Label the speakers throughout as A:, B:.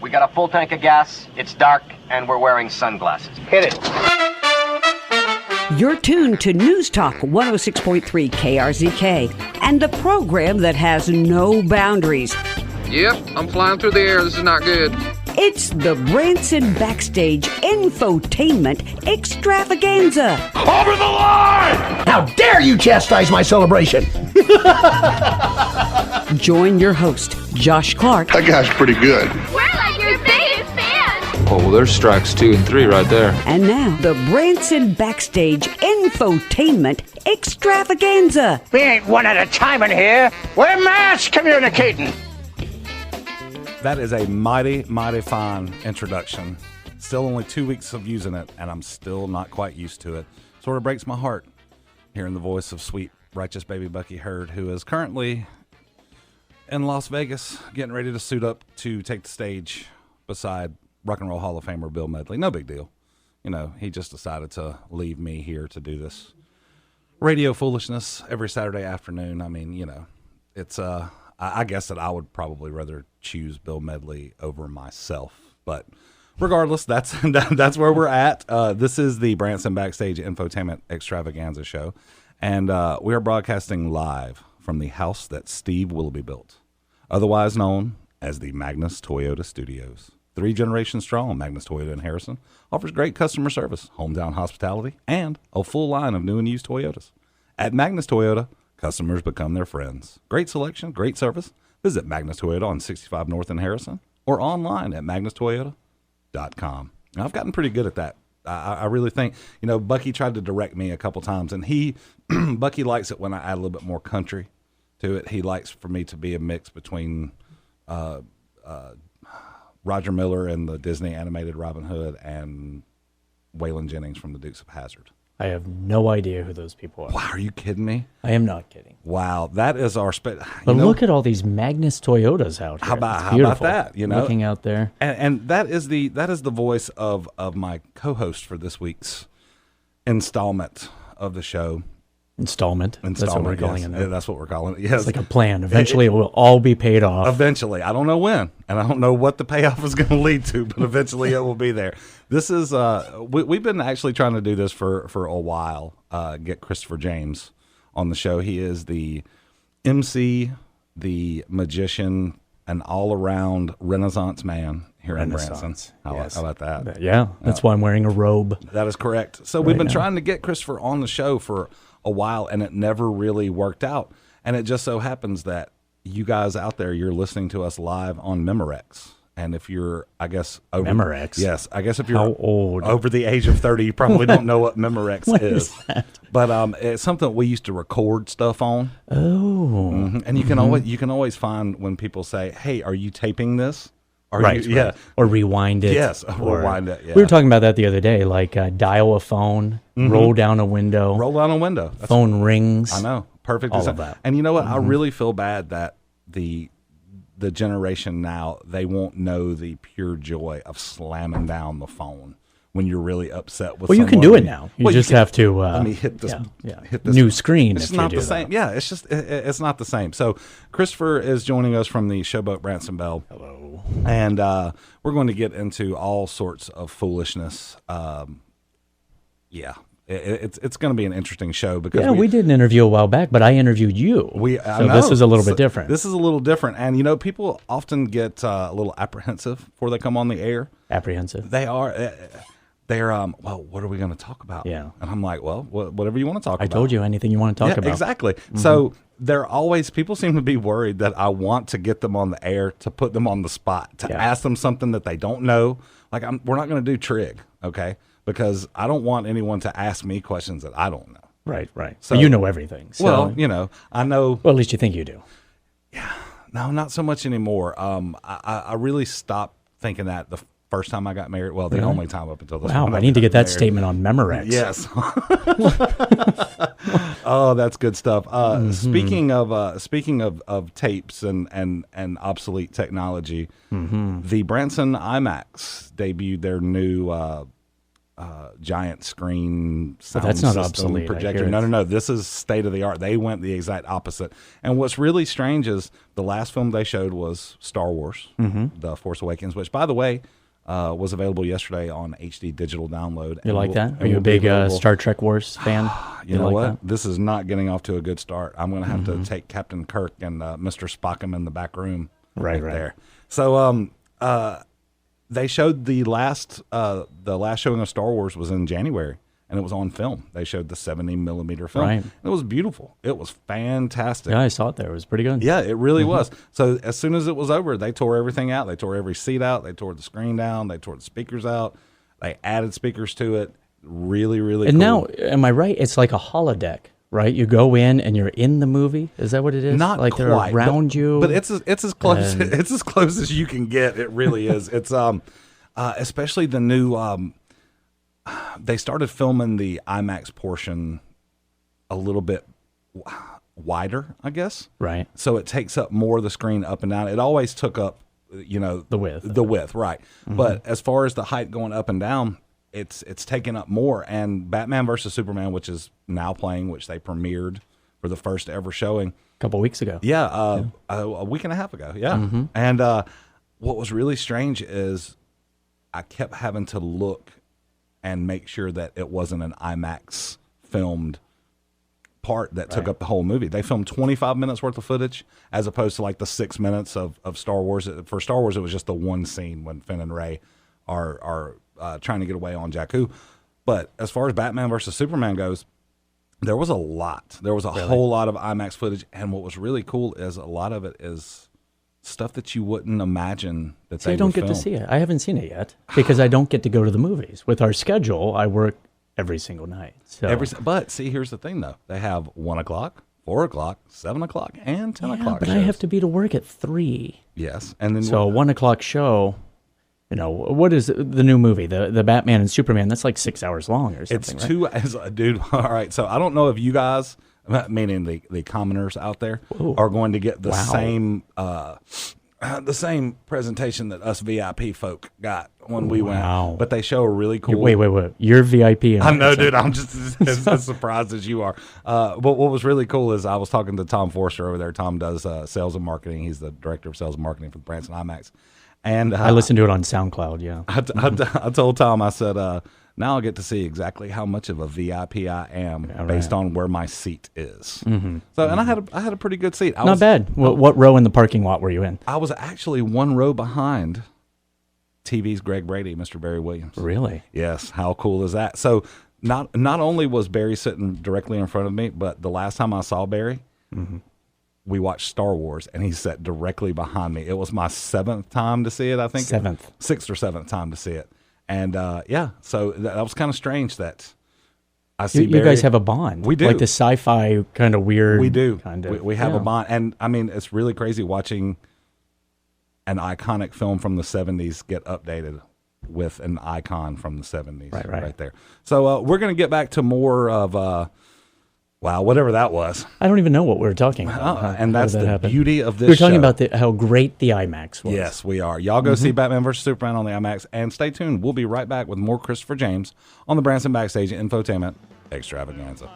A: We got a full tank of gas, it's dark, and we're wearing sunglasses. Hit it.
B: You're tuned to News Talk 106.3 KRZK and the program that has no boundaries.
C: Yep, I'm flying through the air. This is not good.
B: It's the Branson Backstage Infotainment Extravaganza.
D: Over the line! How dare you chastise my celebration?
B: Join your host, Josh Clark.
E: That guy's pretty good.
F: We're like your biggest fans.
C: Oh, well, there's strikes 2 and 3 right there.
B: And now, the Branson Backstage Infotainment Extravaganza.
D: We ain't one at a time in here. We're mass communicating.
G: That is a mighty, mighty fine introduction. Still only 2 weeks of using it, and I'm still not quite used to it. Sort of breaks my heart hearing the voice of sweet, righteous baby Bucky Hurd, who is currently in Las Vegas getting ready to suit up to take the stage beside Rock and Roll Hall of Famer Bill Medley. No big deal. You know, he just decided to leave me here to do this radio foolishness every Saturday afternoon. I mean, you know, it's I guess that I would probably rather choose Bill Medley over myself. But regardless, that's where we're at. This is the Branson Backstage Infotainment Extravaganza show. And we are broadcasting live from the house that Steve Willoughby built, otherwise known as the Magnus Toyota Studios. 3 generations strong, Magnus Toyota in Harrison offers great customer service, hometown hospitality, and a full line of new and used Toyotas. At Magnus Toyota, customers become their friends. Great selection, great service. Visit Magnus Toyota on 65 North in Harrison or online at magnustoyota.com. Now, I've gotten pretty good at that. I really think, you know, Bucky tried to direct me a couple times, and Bucky likes it when I add a little bit more country to it. He likes for me to be a mix between Roger Miller and the Disney animated Robin Hood and Waylon Jennings from the Dukes of Hazzard.
H: I have no idea who those people are.
G: Wow, are you kidding me?
H: I am not kidding.
G: Wow, that is our
H: But look at all these Magnus Toyotas out here.
G: How about that? You know,
H: looking out there,
G: and that is the voice of my co-host for this week's installment of the show.
H: Installment. That's what we're calling it.
G: That's what we're calling it. Yes,
H: it's like a plan. Eventually, it will all be paid off.
G: Eventually, I don't know when, and I don't know what the payoff is going to lead to, but eventually, it will be there. This is we've been actually trying to do this for a while. Get Christopher James on the show. He is the MC, the magician, an all-around Renaissance man here in Branson. How about that?
H: Yeah, that's why I'm wearing a robe.
G: That is correct. So we've been trying to get Christopher on the show for a while, and it never really worked out. And it just so happens that you guys out there, you're listening to us live on Memorex. And if you're, I guess,
H: Memorex?
G: Yes. I guess if you're
H: How old?
G: over the age of 30, you probably don't know what Memorex
H: What
G: is.
H: that?
G: But it's something we used to record stuff on.
H: Oh.
G: Mm-hmm. And you can always find when people say, "Hey, are you taping this?"
H: Right.
G: Yeah.
H: Or rewind it.
G: Yes, rewind it. Yeah.
H: We were talking about that the other day, like dial a phone, roll down a window.
G: Roll down a window.
H: Phone rings.
G: I know. Perfect.
H: All of that.
G: And you know what? I really feel bad that the generation now, they won't know the pure joy of slamming down the phone when you're really upset with
H: Well, you can do it now. You just have to
G: let me hit this, hit this
H: new screen.
G: It's
H: if
G: not
H: you do
G: the same.
H: that.
G: Yeah, it's just it's not the same. So Christopher is joining us from the Showboat Branson Bell.
H: Hello.
G: And we're going to get into all sorts of foolishness. It's going to be an interesting show because
H: we did an interview a while back, but I interviewed you. So this is a little bit different.
G: This is a little different, and you know, people often get a little apprehensive before they come on the air.
H: Apprehensive.
G: They are. They're well, what are we going to talk about?
H: Yeah.
G: And I'm like, well, whatever you want to talk about.
H: I told you anything you want to talk about.
G: Exactly. So they're always, people seem to be worried that I want to get them on the air, to put them on the spot, to ask them something that they don't know. Like we're not going to do trig, okay? Because I don't want anyone to ask me questions that I don't know.
H: Right.
G: So
H: you know everything. So.
G: Well, you know, I know.
H: Well, at least you think you do.
G: Yeah. No, not so much anymore. I really stopped thinking that the first time I got married. Well, the only time up until this.
H: Wow, I need to get that statement on Memorex.
G: Yes. Oh, that's good stuff. Speaking of tapes and obsolete technology, the Branson IMAX debuted their new giant screen sound
H: that's not
G: system
H: obsolete, I
G: projector.
H: hear
G: No. This is state of the art. They went the exact opposite. And what's really strange is the last film they showed was Star Wars, The Force Awakens, which, by the way, was available yesterday on HD digital download.
H: You like that? Are you a big Star Trek Wars fan?
G: You know
H: like
G: what?
H: that?
G: This is not getting off to a good start. I'm going to have to take Captain Kirk and Mr. Spockham in the back room
H: Right.
G: there. So they showed the last showing of Star Wars was in January, and it was on film. They showed the 70 millimeter film.
H: Right.
G: It was beautiful. It was fantastic.
H: Yeah, I saw it there. It was pretty good.
G: Yeah, it really was. So as soon as it was over, they tore everything out. They tore every seat out. They tore the screen down. They tore the speakers out. They added speakers to it. Really, really
H: And
G: cool.
H: now, am I right? It's like a holodeck, right? You go in and you're in the movie. Is that what it is?
G: Not
H: like
G: quite,
H: they're around you.
G: but it's as close
H: and-
G: it's as close as you can get. It really is. It's especially the new. They started filming the IMAX portion a little bit wider, I guess.
H: Right.
G: So it takes up more of the screen up and down. It always took up,
H: The width.
G: The width, right? But as far as the height going up and down, it's taking up more. And Batman versus Superman, which is now playing, which they premiered for the first ever showing.
H: A couple weeks ago.
G: Yeah, a week and a half ago. Yeah, and what was really strange is I kept having to look and make sure that it wasn't an IMAX filmed part that took up the whole movie. They filmed 25 minutes worth of footage as opposed to like the 6 minutes of Star Wars. For Star Wars, it was just the one scene when Finn and Rey are trying to get away on Jakku. But as far as Batman versus Superman goes, there was a lot. There was a whole lot of IMAX footage, and what was really cool is a lot of it is stuff that you wouldn't imagine that
H: See,
G: they
H: I don't
G: would
H: get to
G: film.
H: see it. I haven't seen it yet because I don't get to go to the movies. With our schedule, I work every single night. So
G: But see, here's the thing, though. They have 1 o'clock, 4 o'clock, 7 o'clock, and 10 o'clock
H: but
G: shows.
H: I have to be to work at 3.
G: Yes, and then
H: So a 1 o'clock show. You know, what is the new movie? The Batman and Superman. That's like 6 hours long or something.
G: it's
H: right?
G: two as a dude. All right, so I don't know if you guys, meaning the commoners out there, are going to get the same presentation that us VIP folk got when we went. But they show a really cool.
H: Wait. You're VIP.
G: I know, dude. I'm just as surprised as you are. But what was really cool is I was talking to Tom Forster over there. Tom does sales and marketing. He's the director of sales and marketing for the Branson IMAX. And
H: I listened to it on SoundCloud. Yeah.
G: I told Tom, I said, now I'll get to see exactly how much of a VIP I am based on where my seat is. And I had a pretty good seat.
H: Not bad. What row in the parking lot were you in?
G: I was actually one row behind TV's Greg Brady, Mr. Barry Williams.
H: Really?
G: Yes. How cool is that? So not only was Barry sitting directly in front of me, but the last time I saw Barry, we watched Star Wars, and he sat directly behind me. It was my 7th time to see it, I think. 6th or 7th time to see it. And, so that was kind of strange that I see
H: You
G: Barry.
H: guys have a bond.
G: We do.
H: Like the sci-fi kind of weird.
G: We do.
H: Kind of,
G: we have a bond. And, I mean, it's really crazy watching an iconic film from the 70s get updated with an icon from the 70s right there. So we're going to get back to more of... wow, whatever that was.
H: I don't even know what we were talking about.
G: And that's the beauty of this
H: We're talking
G: show.
H: about how great the IMAX was.
G: Yes, we are. Y'all go see Batman vs. Superman on the IMAX, and stay tuned. We'll be right back with more Christopher James on the Branson Backstage Infotainment Extravaganza.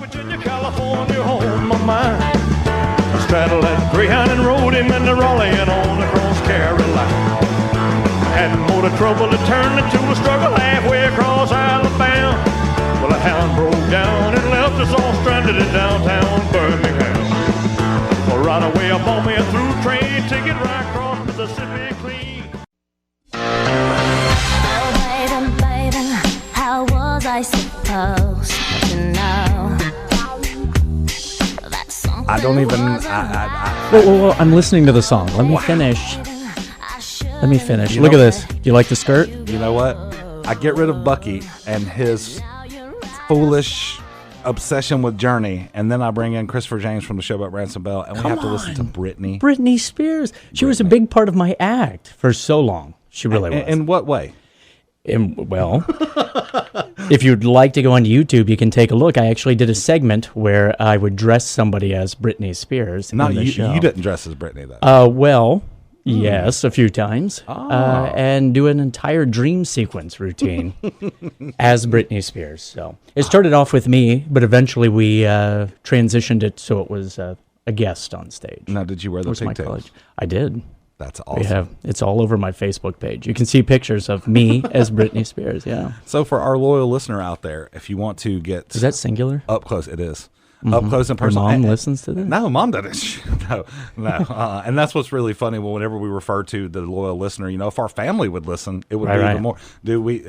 E: Virginia, California, home my mind. I straddled that Greyhound and rode him into Raleigh and on across Carolina. Had more to trouble to turn into a struggle halfway across Alabama. Well, a hound broke down and left us all stranded in downtown Birmingham. Well, right away I bought me a through train ticket right across Mississippi clean.
F: Oh, baby, how was I supposed to know that something
G: I don't even.
H: Well, I'm listening to the song. Let me finish.
G: You
H: Look
G: know-
H: at this. Do you like the skirt?
G: You know what? I get rid of Bucky and his foolish obsession with Journey, and then I bring in Christopher James from the show about Ransom Bell, and we have to listen to Britney.
H: Britney Spears. She was a big part of my act for so long. She really was.
G: In what way?
H: Well, if you'd like to go on YouTube, you can take a look. I actually did a segment where I would dress somebody as Britney Spears.
G: No,
H: in the
G: you
H: show.
G: didn't dress as Britney, though.
H: Well, Yes, a few times. And do an entire dream sequence routine as Britney Spears. So it started off with me, but eventually we transitioned it so it was a guest on stage.
G: Now, did you wear the
H: It was my
G: pigtails?
H: college. I did.
G: That's awesome.
H: It's all over my Facebook page. You can see pictures of me as Britney Spears. Yeah.
G: So for our loyal listener out there, if you want to get
H: Is that singular?
G: up close, it is. Up close and
H: Your
G: personal.
H: mom
G: And-
H: listens to this?
G: No, mom doesn't. No. And that's what's really funny. Well, whenever we refer to the loyal listener, if our family would listen, it would be
H: Right.
G: even more. Do we?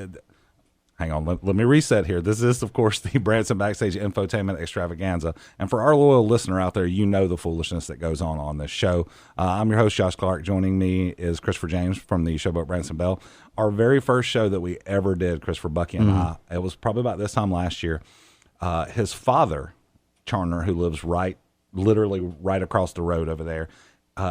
G: Hang on. Let me reset here. This is, of course, the Branson Backstage Infotainment Extravaganza. And for our loyal listener out there, you know the foolishness that goes on this show. I'm your host, Josh Clark. Joining me is Christopher James from the Showboat Branson Bell. Our very first show that we ever did, Christopher, Bucky, and I, it was probably about this time last year. His father, Charner, who lives literally right across the road over there.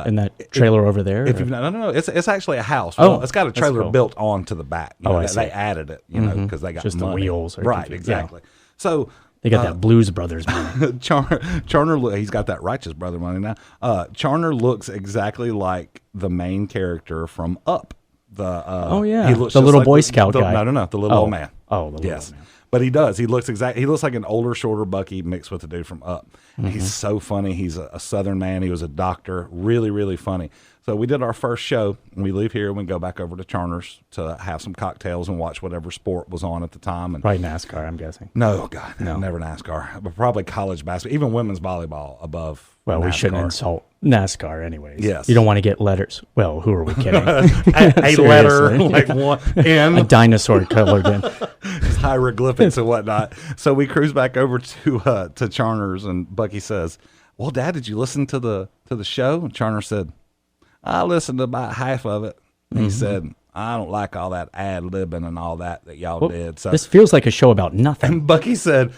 H: In that trailer over there?
G: If
H: or-
G: you've no, it's actually a house.
H: Oh,
G: Well, it's got a
H: that's
G: trailer
H: cool.
G: built onto the back.
H: I see.
G: They added it, because they got
H: Just the
G: money.
H: wheels are
G: right,
H: confused. Yeah.
G: exactly. So
H: They got that Blues Brothers money.
G: Charner, he's got that Righteous Brother money now. Charner looks exactly like the main character from Up.
H: Oh, yeah.
G: he looks
H: The
G: just
H: little
G: like
H: Boy Scout guy.
G: No, the little
H: Oh.
G: old man.
H: Oh, the little
G: yes.
H: old man.
G: But he does. He looks He looks like an older, shorter Bucky mixed with the dude from Up. He's so funny. He's a Southern man. He was a doctor. Really, really funny. So we did our first show. And we leave here and we go back over to Charner's to have some cocktails and watch whatever sport was on at the time. And
H: Probably NASCAR, I'm guessing.
G: no, God, no, never NASCAR. But probably college basketball, even women's volleyball above.
H: Well, we
G: NASCAR.
H: shouldn't insult NASCAR anyways.
G: Yes.
H: You don't want to get letters. Well, who are we kidding?
G: a letter
H: Seriously.
G: like one
H: A
G: in
H: dinosaur colored in.
G: hieroglyphics and whatnot. So we cruise back over to Charner's, and Bucky says, "Well, Dad, did you listen to the show?" And Charner said, "I listened to about half of it." And he said, "I don't like all that ad libbing and all that y'all did." So
H: This feels like a show about nothing.
G: and Bucky said,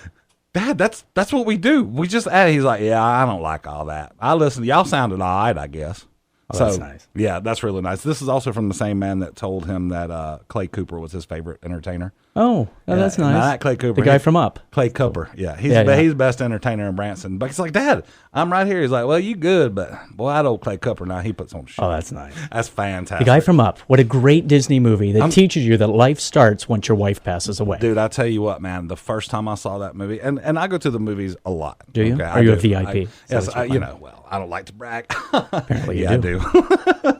G: "Dad, that's what we do. We just add." He's like, "Yeah, I don't like all that. I listened. Y'all sounded all right, I guess."
H: Oh, that's nice.
G: Yeah, that's really nice. This is also from the same man that told him that Clay Cooper was his favorite entertainer.
H: Oh, that's
G: Yeah,
H: nice.
G: not Clay Cooper.
H: The guy
G: He-
H: from Up.
G: Clay Cooper. Yeah, he's
H: Yeah.
G: he's the best entertainer in Branson. But he's like, "Dad, I'm right here." He's like, "Well, you good, but boy, that old Clay Cooper now he puts on shit."
H: Oh, that's nice.
G: That's fantastic.
H: The guy from Up. What a great Disney movie that teaches you that life starts once your wife passes away.
G: Dude, I tell you what, man. The first time I saw that movie, and I go to the movies a lot.
H: Do you?
G: Okay,
H: Are
G: I
H: you a
G: do.
H: VIP?
G: Yes,
H: Is that what
G: you
H: you
G: know. Well, I don't like to brag.
H: Apparently you
G: yeah,
H: do.
G: I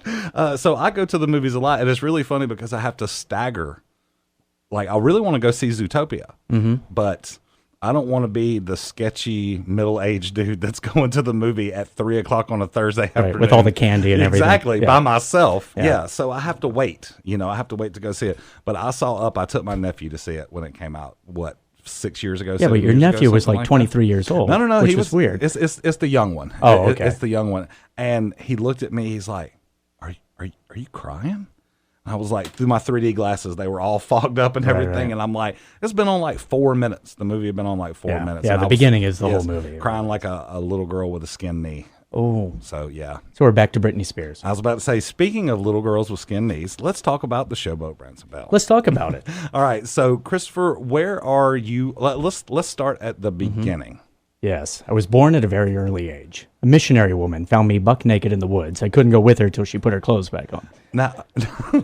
G: do. So I go to the movies a lot, and it's really funny because I have to stagger. Like, I really want to go see Zootopia, but I don't want to be the sketchy middle-aged dude that's going to the movie at 3:00 on a Thursday afternoon
H: with all the candy and everything.
G: Exactly,
H: Yeah.
G: by myself.
H: Yeah.
G: Yeah. So I have to wait. I have to wait to go see it. But I saw Up. I took my nephew to see it when it came out. What? 6 years ago.
H: Yeah,
G: 7
H: but your
G: years ago,
H: nephew was
G: something
H: like
G: that.
H: 23 years old.
G: No,
H: which
G: he
H: was weird.
G: It's the young one.
H: Oh, okay.
G: It's the young one, and he looked at me. He's like, "Are you crying?" I was like, through my 3D glasses, they were all fogged up and everything,
H: right.
G: and I'm like, it's been on like 4 minutes. The movie had been on like 4
H: Yeah.
G: minutes.
H: Yeah,
G: and
H: the
G: I was-
H: beginning is the whole
G: yes,
H: movie.
G: crying like a little girl with a skinned knee.
H: Oh,
G: So yeah,
H: so we're back to Britney Spears.
G: I was about to say, speaking of little girls with skinned knees, let's talk about the Showboat Branson Bell.
H: Let's talk about it.
G: All right, so Christopher, where are you? Let's start at the
H: Mm-hmm.
G: beginning.
H: Yes, I was born at a very early age. A missionary woman found me buck naked in the woods. I couldn't go with her till she put her clothes back on.
G: Now,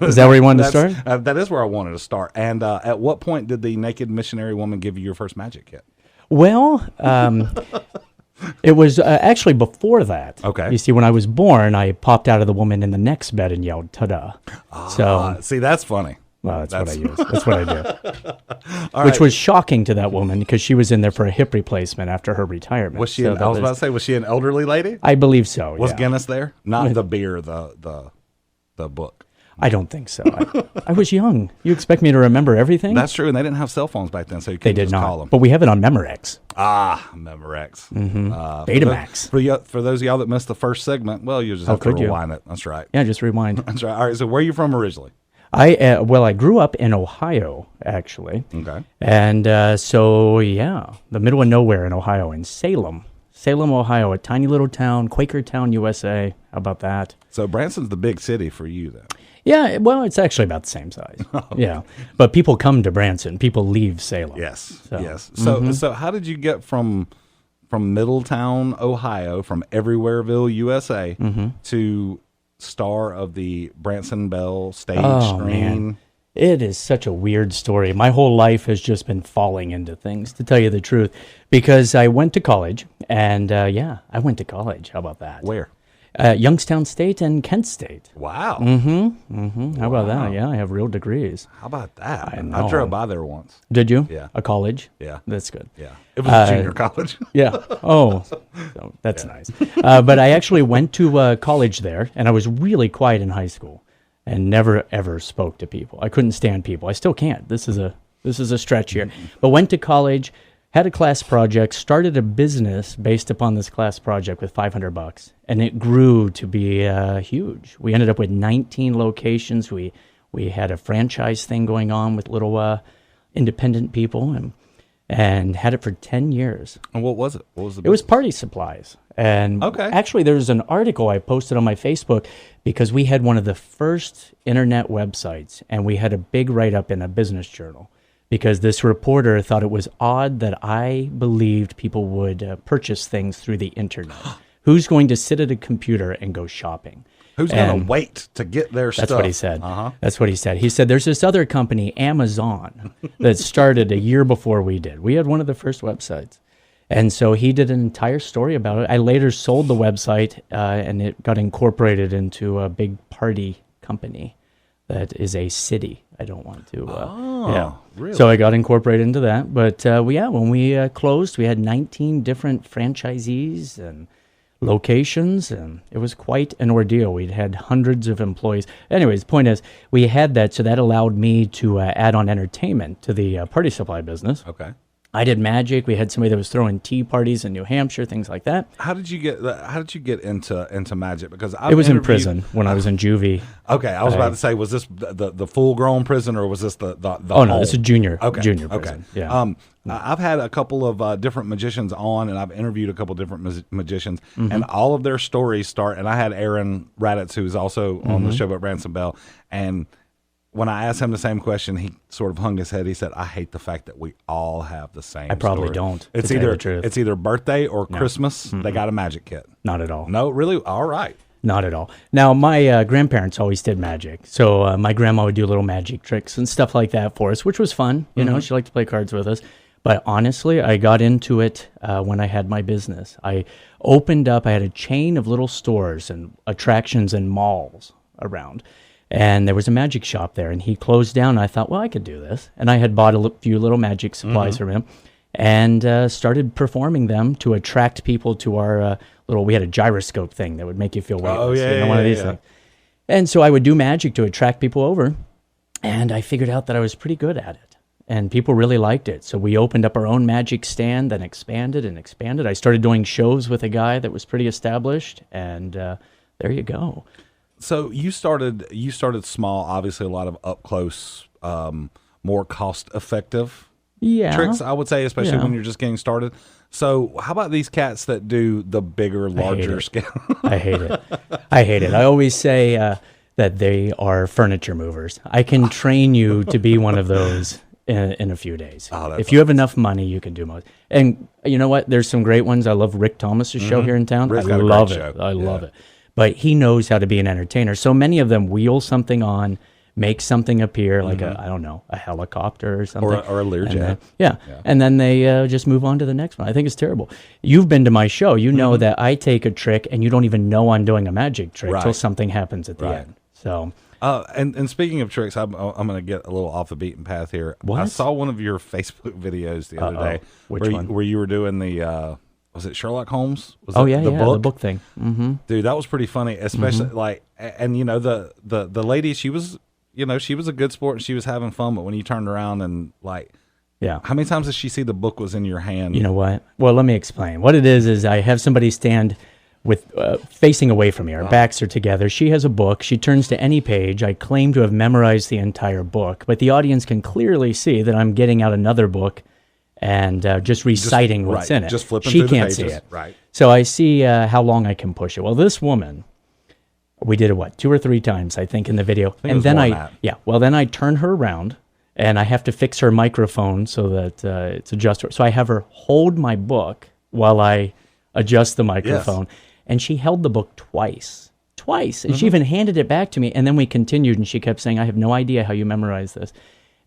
H: Is that where you wanted to start?
G: That is where I wanted to start. And at what point did the naked missionary woman give you your first magic kit?
H: Well, it was actually before that.
G: Okay.
H: You see, when I was born, I popped out of the woman in the next bed and yelled, "Ta-da!" So,
G: See, that's funny.
H: well, that's what I use. That's what I do.
G: All
H: Which
G: right.
H: was shocking to that woman because she was in there for a hip replacement after her retirement.
G: Was she?
H: So
G: I
H: that
G: was about to say, was she an elderly lady?
H: I believe so.
G: Was
H: yeah.
G: Guinness there? Not the beer, the book.
H: I don't think so. I was young. You expect me to remember everything?
G: That's true, and they didn't have cell phones back then, so you
H: they
G: couldn't
H: did
G: just
H: not.
G: call them.
H: But we have it on Memorex.
G: Memorex.
H: Betamax.
G: For those of y'all that missed the first segment, well, you just have to
H: could you?
G: rewind it. That's right.
H: Yeah, just rewind.
G: That's right. All right. So, where are you from originally?
H: I grew up in Ohio, actually.
G: Okay.
H: And so, yeah, the middle of nowhere in Ohio, in Salem, Ohio, a tiny little town, Quakertown, USA. How about that?
G: So, Branson's the big city for you, then.
H: Yeah, well, it's actually about the same size. Yeah, but people come to Branson. People leave Salem.
G: Yes.
H: So,
G: Yes. So, how did you get from Middletown, Ohio, from Everywhereville, USA, to star of the Branson Bell stage
H: Oh,
G: screen.
H: man. It is such a weird story. My whole life has just been falling into things, to tell you the truth, because I went to college, and I went to college. How about that?
G: Where?
H: Youngstown State and Kent State.
G: Wow.
H: How about that? Yeah, I have real degrees.
G: How about that?
H: I
G: I
H: know.
G: drove by there once.
H: Did you?
G: Yeah.
H: A college?
G: Yeah.
H: That's good.
G: Yeah. It was a junior college.
H: Yeah. Oh, so that's nice. But I actually went to college there, and I was really quiet in high school, and never ever spoke to people. I couldn't stand people. I still can't. This is a stretch here. But went to college, had a class project, started a business based upon this class project with $500, and it grew to be huge. We ended up with 19 locations. We had a franchise thing going on with little independent people, and had it for 10 years.
G: And what was it? What was the
H: It was party supplies. And
G: Okay.
H: actually, there's an article I posted on my Facebook because we had one of the first internet websites, and we had a big write-up in a business journal because this reporter thought it was odd that I believed people would purchase things through the internet. Who's going to sit at a computer and go shopping?
G: Who's going
H: And
G: to wait to get their stuff?
H: That's what he said.
G: Uh-huh.
H: That's what he said. He said there's this other company, Amazon, that started a year before we did. We had one of the first websites. And so he did an entire story about it. I later sold the website, and it got incorporated into a big party company that is a city. I don't want to.
G: really?
H: So I got incorporated into that. But when we closed, we had 19 different franchisees and locations, and it was quite an ordeal. We'd had hundreds of employees. Anyways, the point is, we had that, so that allowed me to add on entertainment to the party supply business.
G: Okay.
H: I did magic. We had somebody that was throwing tea parties in New Hampshire, things like that.
G: How did you get into magic? Because
H: It was in prison when I was in juvie.
G: Okay, I was about to say, was this the full grown prison or was this the
H: Oh no,
G: home?
H: it's a junior
G: Okay,
H: junior
G: okay.
H: prison. Yeah.
G: I've had a couple of different magicians on, and I've interviewed a couple different magicians,
H: Mm-hmm.
G: and all of their stories start. And I had Aaron Raditz, who's also on the show at Branson Bell, and when I asked him the same question, he sort of hung his head. He said, "I hate the fact that we all have the same."
H: I probably
G: story."
H: don't, to
G: It's
H: tell you
G: either
H: the truth.
G: it's either birthday or Christmas. They got a magic kit.
H: Not at all.
G: No, really? All right.
H: Not at all. Now, my grandparents always did magic. So my grandma would do little magic tricks and stuff like that for us, which was fun. You know, she liked to play cards with us. But honestly, I got into it when I had my business. I had a chain of little stores and attractions and malls around. And there was a magic shop there, and he closed down. And I thought, well, I could do this. And I had bought a few little magic supplies from him and started performing them to attract people to our we had a gyroscope thing that would make you feel weightless.
G: Oh, yeah,
H: one of
G: yeah,
H: these
G: yeah.
H: things. And so I would do magic to attract people over, and I figured out that I was pretty good at it. And people really liked it. So we opened up our own magic stand, then expanded and expanded. I started doing shows with a guy that was pretty established, and there you go.
G: So you started small, obviously a lot of up close, more cost effective
H: Yeah.
G: tricks, I would say, especially
H: Yeah.
G: when you're just getting started. So how about these cats that do the bigger, larger
H: it.
G: scale?
H: I hate it. I hate it. I always say that they are furniture movers. I can train you to be one of those in a few days.
G: Oh, that's
H: if you have enough money, you can do most. And you know what? There's some great ones. I love Rick Thomas's show here in town.
G: Rick's
H: I
G: got a
H: love
G: great
H: it.
G: show.
H: I
G: Yeah.
H: love it. But he knows how to be an entertainer. So many of them wheel something on, make something appear, like a helicopter or something.
G: Or a Learjet.
H: And then, and then they just move on to the next one. I think it's terrible. You've been to my show. You know that I take a trick and you don't even know I'm doing a magic trick till
G: Right.
H: something happens at the
G: Right.
H: end. So
G: And speaking of tricks, I'm going to get a little off the beaten path here.
H: What?
G: I saw one of your Facebook videos the other day.
H: Which
G: where
H: one?
G: where you were doing the, was it Sherlock Holmes? Was
H: oh
G: it
H: yeah,
G: the
H: yeah,
G: book?
H: the book thing. Mm-hmm.
G: Dude, that was pretty funny, especially like, and you know, the lady, she was, you know, she was a good sport and she was having fun, but when you turned around and like,
H: Yeah.
G: how many times did she see the book was in your hand?
H: You know what? Well, let me explain. What it is I have somebody stand with facing away from me. Our backs are together. She has a book. She turns to any page. I claim to have memorized the entire book, but the audience can clearly see that I'm getting out another book and just reciting what's
G: right,
H: in it.
G: just flipping
H: she
G: through the
H: can't see
G: pages.
H: it.
G: Right.
H: So I see how long I can push it. Well, this woman, we did it, 2 or 3 times, I think, in the video.
G: it was
H: then
G: more than that.
H: then I turn her around and I have to fix her microphone so that it's adjusted. So I have her hold my book while I adjust the microphone. And she held the book twice. twice. And she even handed it back to me. And then we continued, and she kept saying, I have no idea how you memorized this.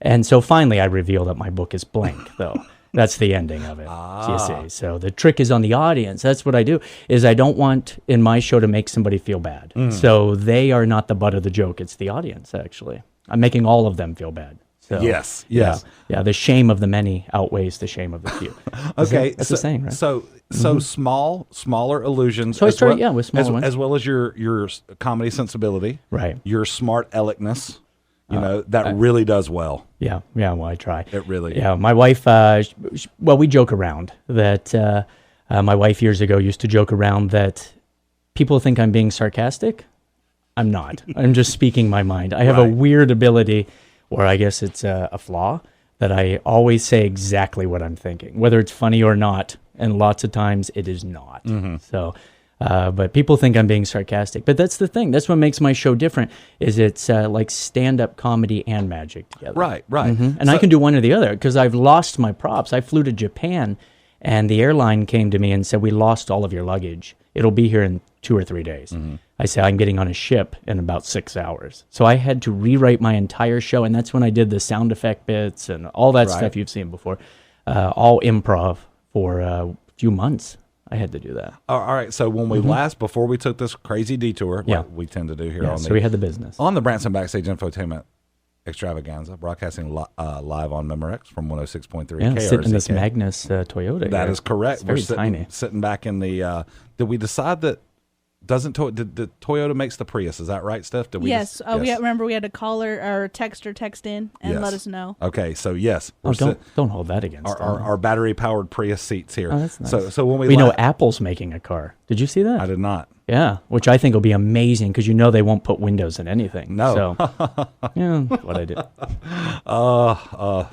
H: And so finally I revealed that my book is blank, though. That's the ending of it, you see. So the trick is on the audience. That's what I do, is I don't want in my show to make somebody feel bad. So they are not the butt of the joke. It's the audience, actually. I'm making all of them feel bad. So,
G: Yes.
H: Yeah, the shame of the many outweighs the shame of the few.
G: Okay,
H: That's the saying, right?
G: So smaller illusions.
H: So I
G: as
H: started,
G: well,
H: with smaller ones.
G: as well as your comedy sensibility,
H: Right.
G: Your smart aleckness. That really does well.
H: Yeah, well, I try.
G: It really.
H: Yeah, my wife, we joke around that my wife years ago used to joke around that people think I'm being sarcastic. I'm not. I'm just speaking my mind. I have a weird ability, or I guess it's a flaw, that I always say exactly what I'm thinking, whether it's funny or not, and lots of times it is not. So... but people think I'm being sarcastic. But that's the thing. That's what makes my show different. Is it's like stand-up comedy and magic together.
G: Right.
H: And I can do one or the other because I've lost my props. I flew to Japan, and the airline came to me and said, "We lost all of your luggage. It'll be here in 2 or 3 days." I said, "I'm getting on a ship in about 6 hours." So I had to rewrite my entire show, and that's when I did the sound effect bits and all that stuff you've seen before, all improv for a few months. I had to do that.
G: All right. So when we before we took this crazy detour, like we tend to do here on
H: so we had the business.
G: On the Branson Backstage Infotainment Extravaganza, broadcasting live on Memorex from 106.3 KRZK.
H: Sitting in this Magnus Toyota.
G: That
H: here.
G: is correct.
H: It's very
G: We're
H: tiny.
G: sitting back in the. Did we decide that? Did the Toyota makes the Prius? Is that right, Steph? Did we
I: Yes. Remember we had to call her or text in and let us know.
G: Okay, so yes.
H: Don't hold that against them.
G: our battery powered Prius seats here.
H: Oh, that's nice.
G: So when
H: we know Apple's making a car. Did you see that?
G: I did not.
H: Yeah, which I think will be amazing because they won't put Windows in anything.
G: No.
H: So, yeah, what I did.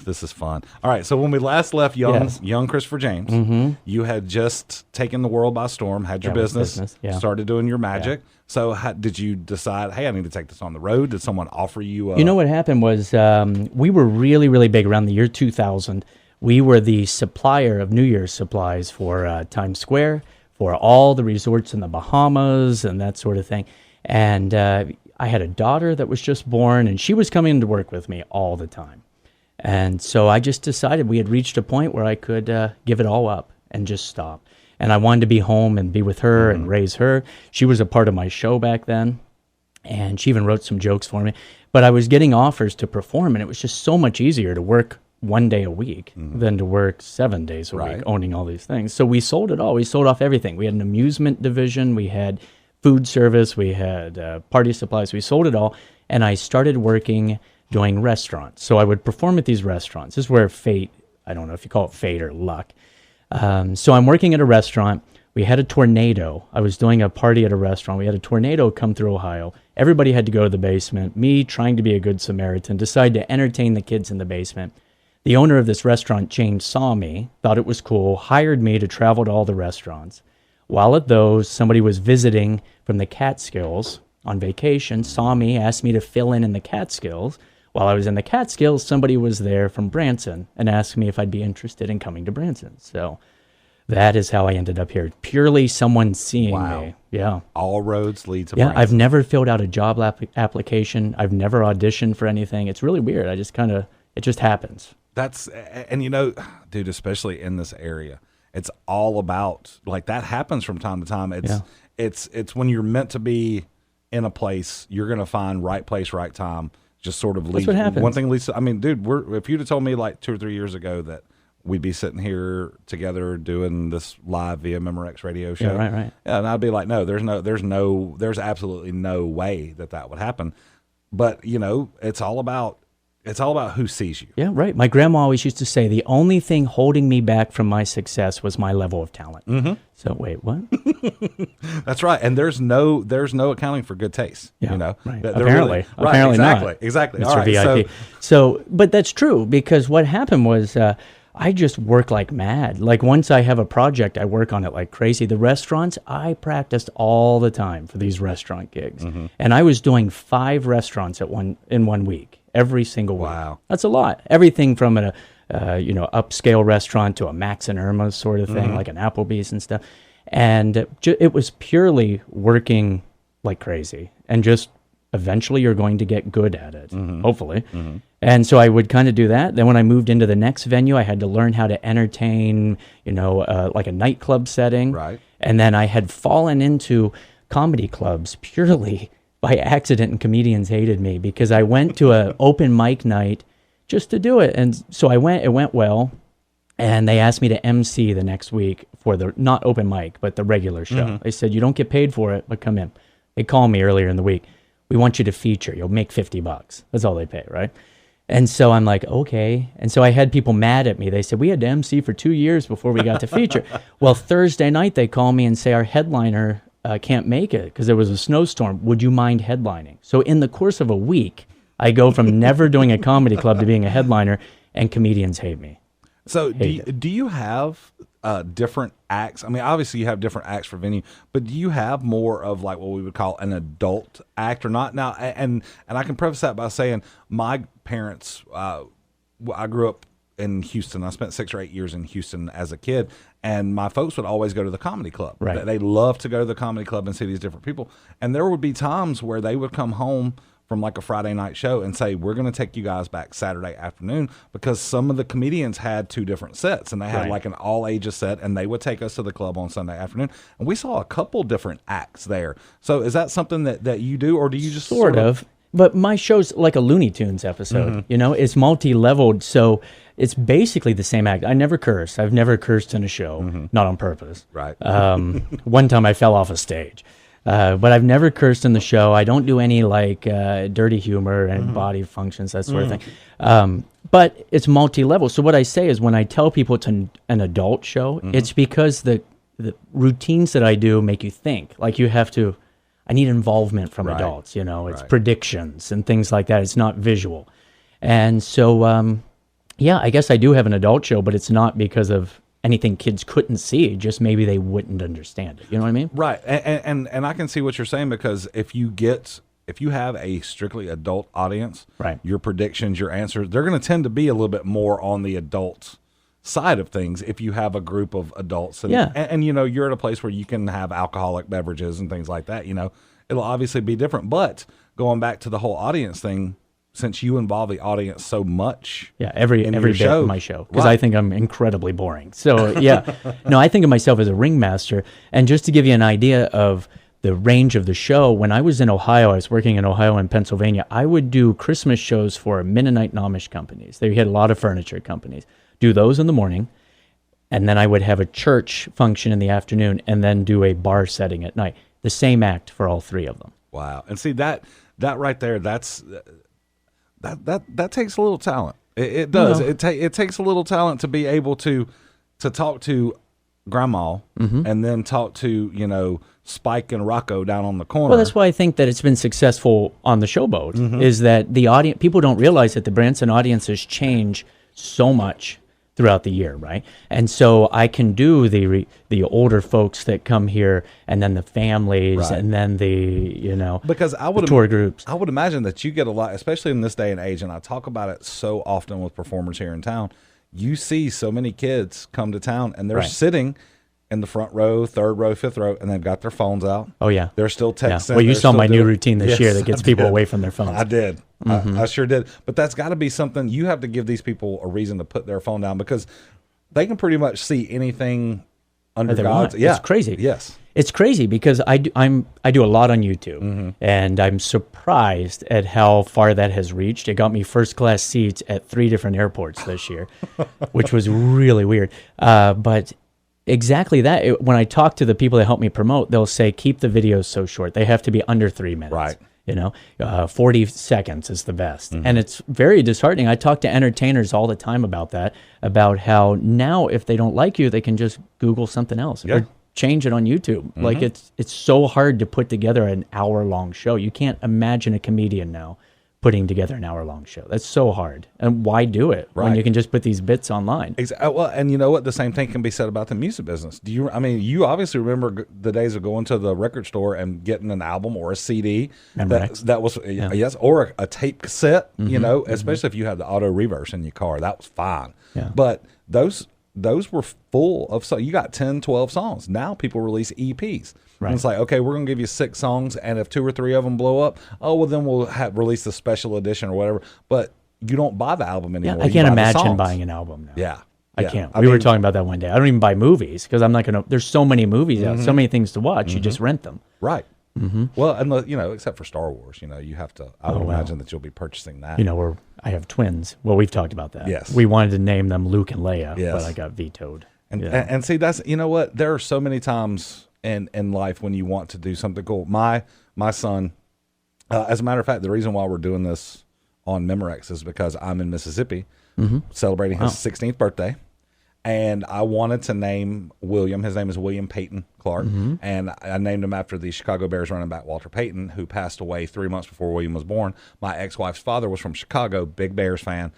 G: This is fun. All right, so when we last left young Christopher James, you had just taken the world by storm, had your business, started doing your magic. Yeah. So did you decide, hey, I need to take this on the road? Did someone offer you?
H: You know what happened was we were really, really big around the year 2000. We were the supplier of New Year's supplies for Times Square, for all the resorts in the Bahamas and that sort of thing. And I had a daughter that was just born, and she was coming to work with me all the time. And so I just decided we had reached a point where I could give it all up and just stop. And I wanted to be home and be with her and raise her. She was a part of my show back then, and she even wrote some jokes for me. But I was getting offers to perform, and it was just so much easier to work 1 day a week than to work 7 days a week owning all these things. So we sold it all. We sold off everything. We had an amusement division. We had food service. We had party supplies. We sold it all. And I started working doing restaurants. So I would perform at these restaurants. This is where fate, I don't know if you call it fate or luck. So I'm working at a restaurant. We had a tornado. I was doing a party at a restaurant. We had a tornado come through Ohio. Everybody had to go to the basement. Me, trying to be a good Samaritan, decided to entertain the kids in the basement. The owner of this restaurant chain saw me, thought it was cool, hired me to travel to all the restaurants. While at those, somebody was visiting from the Catskills on vacation, saw me, asked me to fill in the Catskills. While I was in the Catskills, somebody was there from Branson and asked me if I'd be interested in coming to Branson. So that is how I ended up here. Purely someone seeing me. Yeah.
G: All roads lead to Branson.
H: I've never filled out a job application. I've never auditioned for anything. It's really weird. It just happens.
G: And dude, especially in this area, it's all about, like, that happens from time to time. It's when you're meant to be in a place, you're going to find right place, right time. Just sort of leads.
H: That's what happens.
G: One thing leads to, I mean, dude, if you'd have told me like 2 or 3 years ago that we'd be sitting here together doing this live via Memorex radio show.
H: Yeah, right.
G: Yeah, and I'd be like, no, there's absolutely no way that would happen. But, it's all about who sees you.
H: Yeah, right. My grandma always used to say the only thing holding me back from my success was my level of talent. Mm-hmm. So wait, what?
G: That's right. And there's no accounting for good taste.
H: Yeah, right.
G: Apparently not. Exactly.
H: Mr.
G: All right,
H: VIP. So, but that's true because what happened was I just work like mad. Like once I have a project, I work on it like crazy. The restaurants, I practiced all the time for these restaurant gigs, and I was doing 5 restaurants in 1 week. Every single week.
G: Wow.
H: That's a lot. Everything from a upscale restaurant to a Max and Irma's sort of thing, like an Applebee's and stuff. And it was purely working like crazy, and just eventually you're going to get good at it, hopefully. And so I would kind of do that. Then when I moved into the next venue, I had to learn how to entertain, like a nightclub setting.
G: Right.
H: And then I had fallen into comedy clubs purely by accident, and comedians hated me because I went to an open mic night just to do it. And so it went well. And they asked me to MC the next week for the, not open mic, but the regular show. They said, you don't get paid for it, but come in. They called me earlier in the week. We want you to feature. You'll make $50. That's all they pay, right? And so I'm like, okay. And so I had people mad at me. They said, we had to MC for 2 years before we got to feature. Well, Thursday night, they call me and say, our headliner can't make it because there was a snowstorm. Would you mind headlining? So in the course of a week, I go from never doing a comedy club to being a headliner, and comedians hate me.
G: So do you have different acts? I mean, obviously you have different acts for venue, but do you have more of like what we would call an adult act or not? Now, and I can preface that by saying my parents, I grew up in Houston. I spent 6 or 8 years in Houston as a kid, and my folks would always go to the comedy club.
H: Right.
G: They loved to go to the comedy club and see these different people. And there would be times where they would come home from like a Friday night show and say, we're going to take you guys back Saturday afternoon, because some of the comedians had 2 different sets, and they had like an all ages set, and they would take us to the club on Sunday afternoon. And we saw a couple different acts there. So is that something that you do, or do you just
H: sort of? But my show's like a Looney Tunes episode, it's multi-leveled. So it's basically the same act. I never curse. I've never cursed in a show, not on purpose.
G: Right.
H: One time I fell off a stage. But I've never cursed in the show. I don't do any like dirty humor and body functions, that sort of thing. But it's multi-level. So what I say is, when I tell people it's an adult show, it's because the routines that I do make you think. Like I need involvement from adults, it's predictions and things like that. It's not visual. And so, I guess I do have an adult show, but it's not because of anything kids couldn't see, just maybe they wouldn't understand it. You know what I mean?
G: Right. And I can see what you're saying, because if you have a strictly adult audience,
H: right,
G: your predictions, your answers, they're going to tend to be a little bit more on the adult side of things if you have a group of adults. And, and you're at a place where you can have alcoholic beverages and things like that. It'll obviously be different. But going back to the whole audience thing, since you involve the audience so much,
H: every bit of my show, because I think I'm incredibly boring. So no, I think of myself as a ringmaster. And just to give you an idea of the range of the show, when I was in Ohio, I was working in Ohio and Pennsylvania, I would do Christmas shows for Mennonite and Amish companies. They had a lot of furniture companies. Do those in the morning, and then I would have a church function in the afternoon, and then do a bar setting at night. The same act for all 3 of them.
G: Wow. And see, that right there, that takes a little talent. It does. It takes a little talent to be able to talk to Grandma and then talk to Spike and Rocco down on the corner.
H: Well, that's why I think that it's been successful on the Showboat. Is that the audience? People don't realize that the Branson audiences change so much throughout the year, right? And so I can do the older folks that come here, and then the families, and then the
G: because
H: the tour groups.
G: I would imagine that you get a lot, especially in this day and age, and I talk about it so often with performers here in town. You see so many kids come to town, and they're sitting in the front row, 3rd row, 5th row, and they've got their phones out.
H: Oh yeah,
G: they're still texting.
H: Well, you saw my new routine this year that gets people away from their phones.
G: I did. I sure did. But that's got to be something. You have to give these people a reason to put their phone down, because they can pretty much see anything under God's. Yeah,
H: it's crazy.
G: Yes,
H: it's crazy, because I do a lot on YouTube, and I'm surprised at how far that has reached. It got me first class seats at 3 different airports this year, which was really weird. But exactly that. When I talk to the people that help me promote, they'll say, keep the videos so short. They have to be under 3 minutes.
G: Right.
H: 40 seconds is the best. And it's very disheartening. I talk to entertainers all the time about that, about how now if they don't like you, they can just Google something else or change it on YouTube. Like it's so hard to put together an hour-long show. You can't imagine a comedian now putting together an hour-long show. That's so hard. And why do it when you can just put these bits online?
G: Well, and you know what? The same thing can be said about the music business. You obviously remember the days of going to the record store and getting an album or a CD that was yes, or a tape cassette. Especially if you had the auto reverse in your car, that was fine.
H: Yeah.
G: But those were full of songs. You got 10, 12 songs. Now people release EPs. And it's like, okay, we're going to give you 6 songs, and if 2 or 3 of them blow up, oh, well, then we'll release the special edition or whatever. But you don't buy the album anymore.
H: Yeah, I can't imagine buying an album now.
G: Yeah.
H: I can't. We were talking about that one day. I don't even buy movies because I'm not going to. There's so many movies out, so many things to watch. You just rent them.
G: Right. Well, and except for Star Wars, you have to. I would imagine that you'll be purchasing that.
H: I have twins. Well, we've talked about that.
G: Yes.
H: We wanted to name them Luke and Leia,
G: Yes.
H: but I got vetoed.
G: And see, that's what. There are so many times in life when you want to do something cool. My son, as a matter of fact, the reason why we're doing this on Memorex is because I'm in Mississippi celebrating his 16th birthday. And I wanted to name William. His name is William Peyton Clark. And I named him after the Chicago Bears running back Walter Payton, who passed away 3 months before William was born. My ex-wife's father was from Chicago, big Bears fan.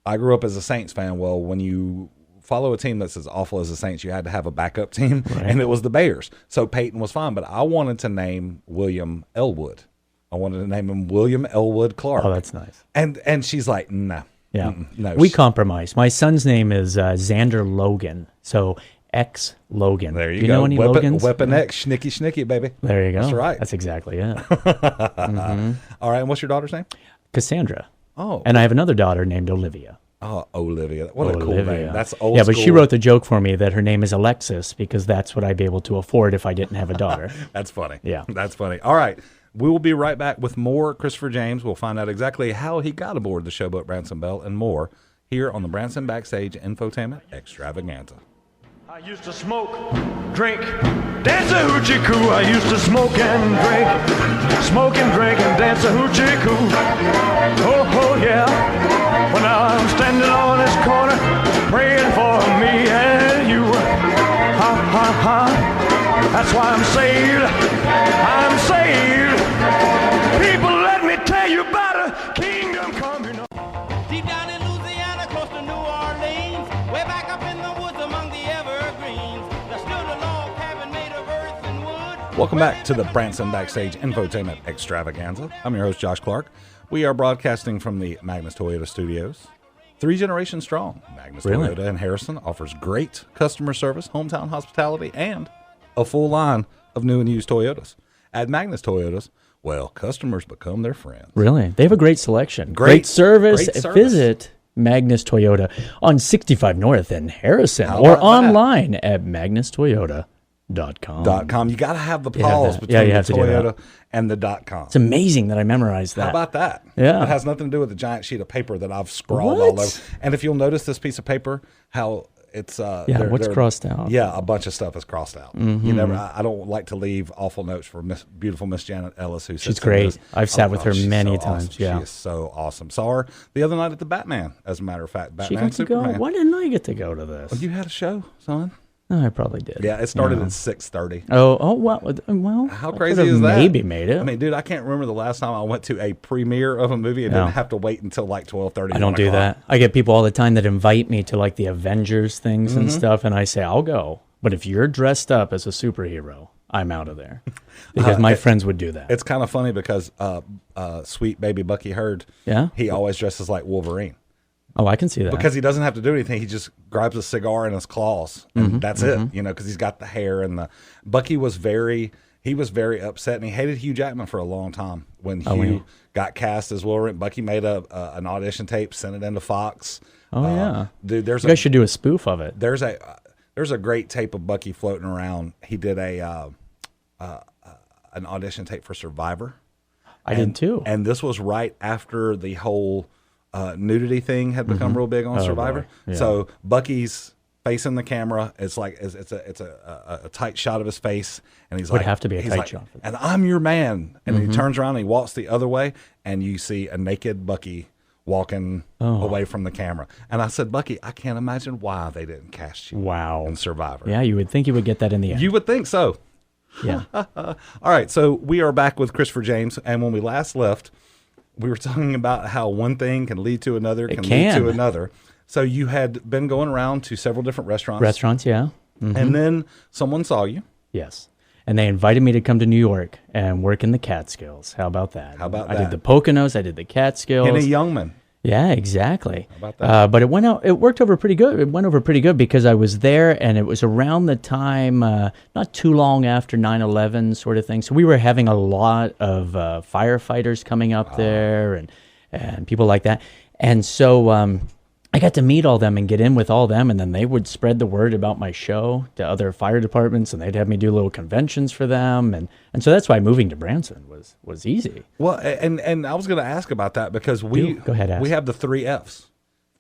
G: I grew up as a Saints fan. Well, when you follow a team that's as awful as the Saints, you had to have a backup team, and it was the Bears. So Peyton was fine, but I wanted to name William Elwood. I wanted to name him William Elwood Clark.
H: Oh, that's nice.
G: And she's like, no.
H: Yeah.
G: No.
H: We compromise. My son's name is Xander Logan. So X Logan.
G: There you
H: Do you
G: go.
H: know any Logans?
G: Weapon X, Schnicky, baby.
H: There you go.
G: That's right.
H: That's exactly it.
G: All right, and what's your daughter's name?
H: Cassandra.
G: Oh.
H: And I have another daughter named Olivia.
G: Oh, Olivia. What a cool name. That's old
H: Yeah, but
G: school.
H: she wrote the joke for me that her name is Alexis because that's what I'd be able to afford if I didn't have a daughter.
G: That's funny.
H: Yeah.
G: That's funny. All right. We will be right back with more Christopher James. We'll find out exactly how he got aboard the showboat Branson Belle and more here on the Branson Backstage Infotainment Extravaganza.
E: I used to smoke, drink, dance a hoochie coo. I used to smoke and drink, and dance a hoochie coo. Oh, yeah. Well, now I'm standing on this corner, praying for me and you. Ha, ha, ha. That's why I'm saved. I'm saved. People, let me tell you about a kingdom coming up.
J: Deep down in Louisiana, close to New Orleans, way back up in the woods among the evergreens, there stood a log cabin made of earth and wood.
G: Welcome back to the Branson Backstage Infotainment Extravaganza. I'm your host, Josh Clark. We are broadcasting from the Magnus Toyota Studios. 3 generations strong. Magnus Toyota in Harrison offers great customer service, hometown hospitality, and a full line of new and used Toyotas. At Magnus Toyotas, well, customers become their friends.
H: Really? They have a great selection. Great service. Visit Magnus Toyota on 65 North in Harrison or online at magnustoyota.com.
G: You got to have the pause between the Toyota and the .com.
H: It's amazing that I memorized that.
G: How about that?
H: Yeah.
G: It has nothing to do with the giant sheet of paper that I've scrawled all over. And if you'll notice this piece of paper, how it's
H: what's crossed out?
G: Yeah, a bunch of stuff is crossed out. You never. I don't like to leave awful notes for beautiful Miss Janet Ellis, who
H: she's great. I've sat with her many times.
G: Awesome. Yeah, she is so awesome. Saw her the other night at the Batman. As a matter of fact, Batman Superman.
H: Why didn't I get to go to this?
G: Well, you had a show, son.
H: No, I probably did.
G: Yeah, it started at 6:30.
H: Oh, well.
G: How crazy is that?
H: Maybe made it.
G: I mean, dude, I can't remember the last time I went to a premiere of a movie and didn't have to wait until like 12:30.
H: I don't do that. I get people all the time that invite me to like the Avengers things and stuff, and I say I'll go. But if you're dressed up as a superhero, I'm out of there because my friends would do that.
G: It's kind of funny because sweet baby Bucky Hurd, he always dresses like Wolverine.
H: Oh, I can see that.
G: Because he doesn't have to do anything. He just grabs a cigar in his claws, and that's it. Because he's got the hair and the. Bucky was very upset, and he hated Hugh Jackman for a long time. When Hugh got cast as Wolverine, Bucky made an audition tape, sent it into Fox.
H: Oh yeah,
G: dude.
H: You guys should do a spoof of it.
G: There's a great tape of Bucky floating around. He did an audition tape for Survivor.
H: I did too.
G: And this was right after the whole nudity thing had become real big on Survivor. Yeah. So Bucky's facing the camera. It's like it's a tight shot of his face, and he's
H: would have to be a tight shot.
G: And I'm your man. And he turns around and he walks the other way, and you see a naked Bucky walking away from the camera. And I said, Bucky, I can't imagine why they didn't cast you in Survivor.
H: Yeah, you would think you would get that in the end.
G: You would think so.
H: Yeah.
G: All right, so we are back with Christopher James, and when we last left, we were talking about how one thing can lead to another, lead to another. So you had been going around to several different restaurants.
H: Yeah.
G: And then someone saw you.
H: Yes. And they invited me to come to New York and work in the Catskills. How about that?
G: How about
H: I
G: that?
H: did the Poconos. I did the Catskills.
G: Henny Youngman.
H: Yeah, exactly.
G: How about that?
H: But it worked over pretty good. It went over pretty good because I was there, and it was around the time, not too long after 9/11 sort of thing. So we were having a lot of firefighters coming up there and people like that. And so I got to meet all them and get in with all them, and then they would spread the word about my show to other fire departments, and they'd have me do little conventions for them. And so that's why moving to Branson was easy.
G: Well, and I was going to ask about that because
H: Go ahead, ask.
G: we have the 3 F's: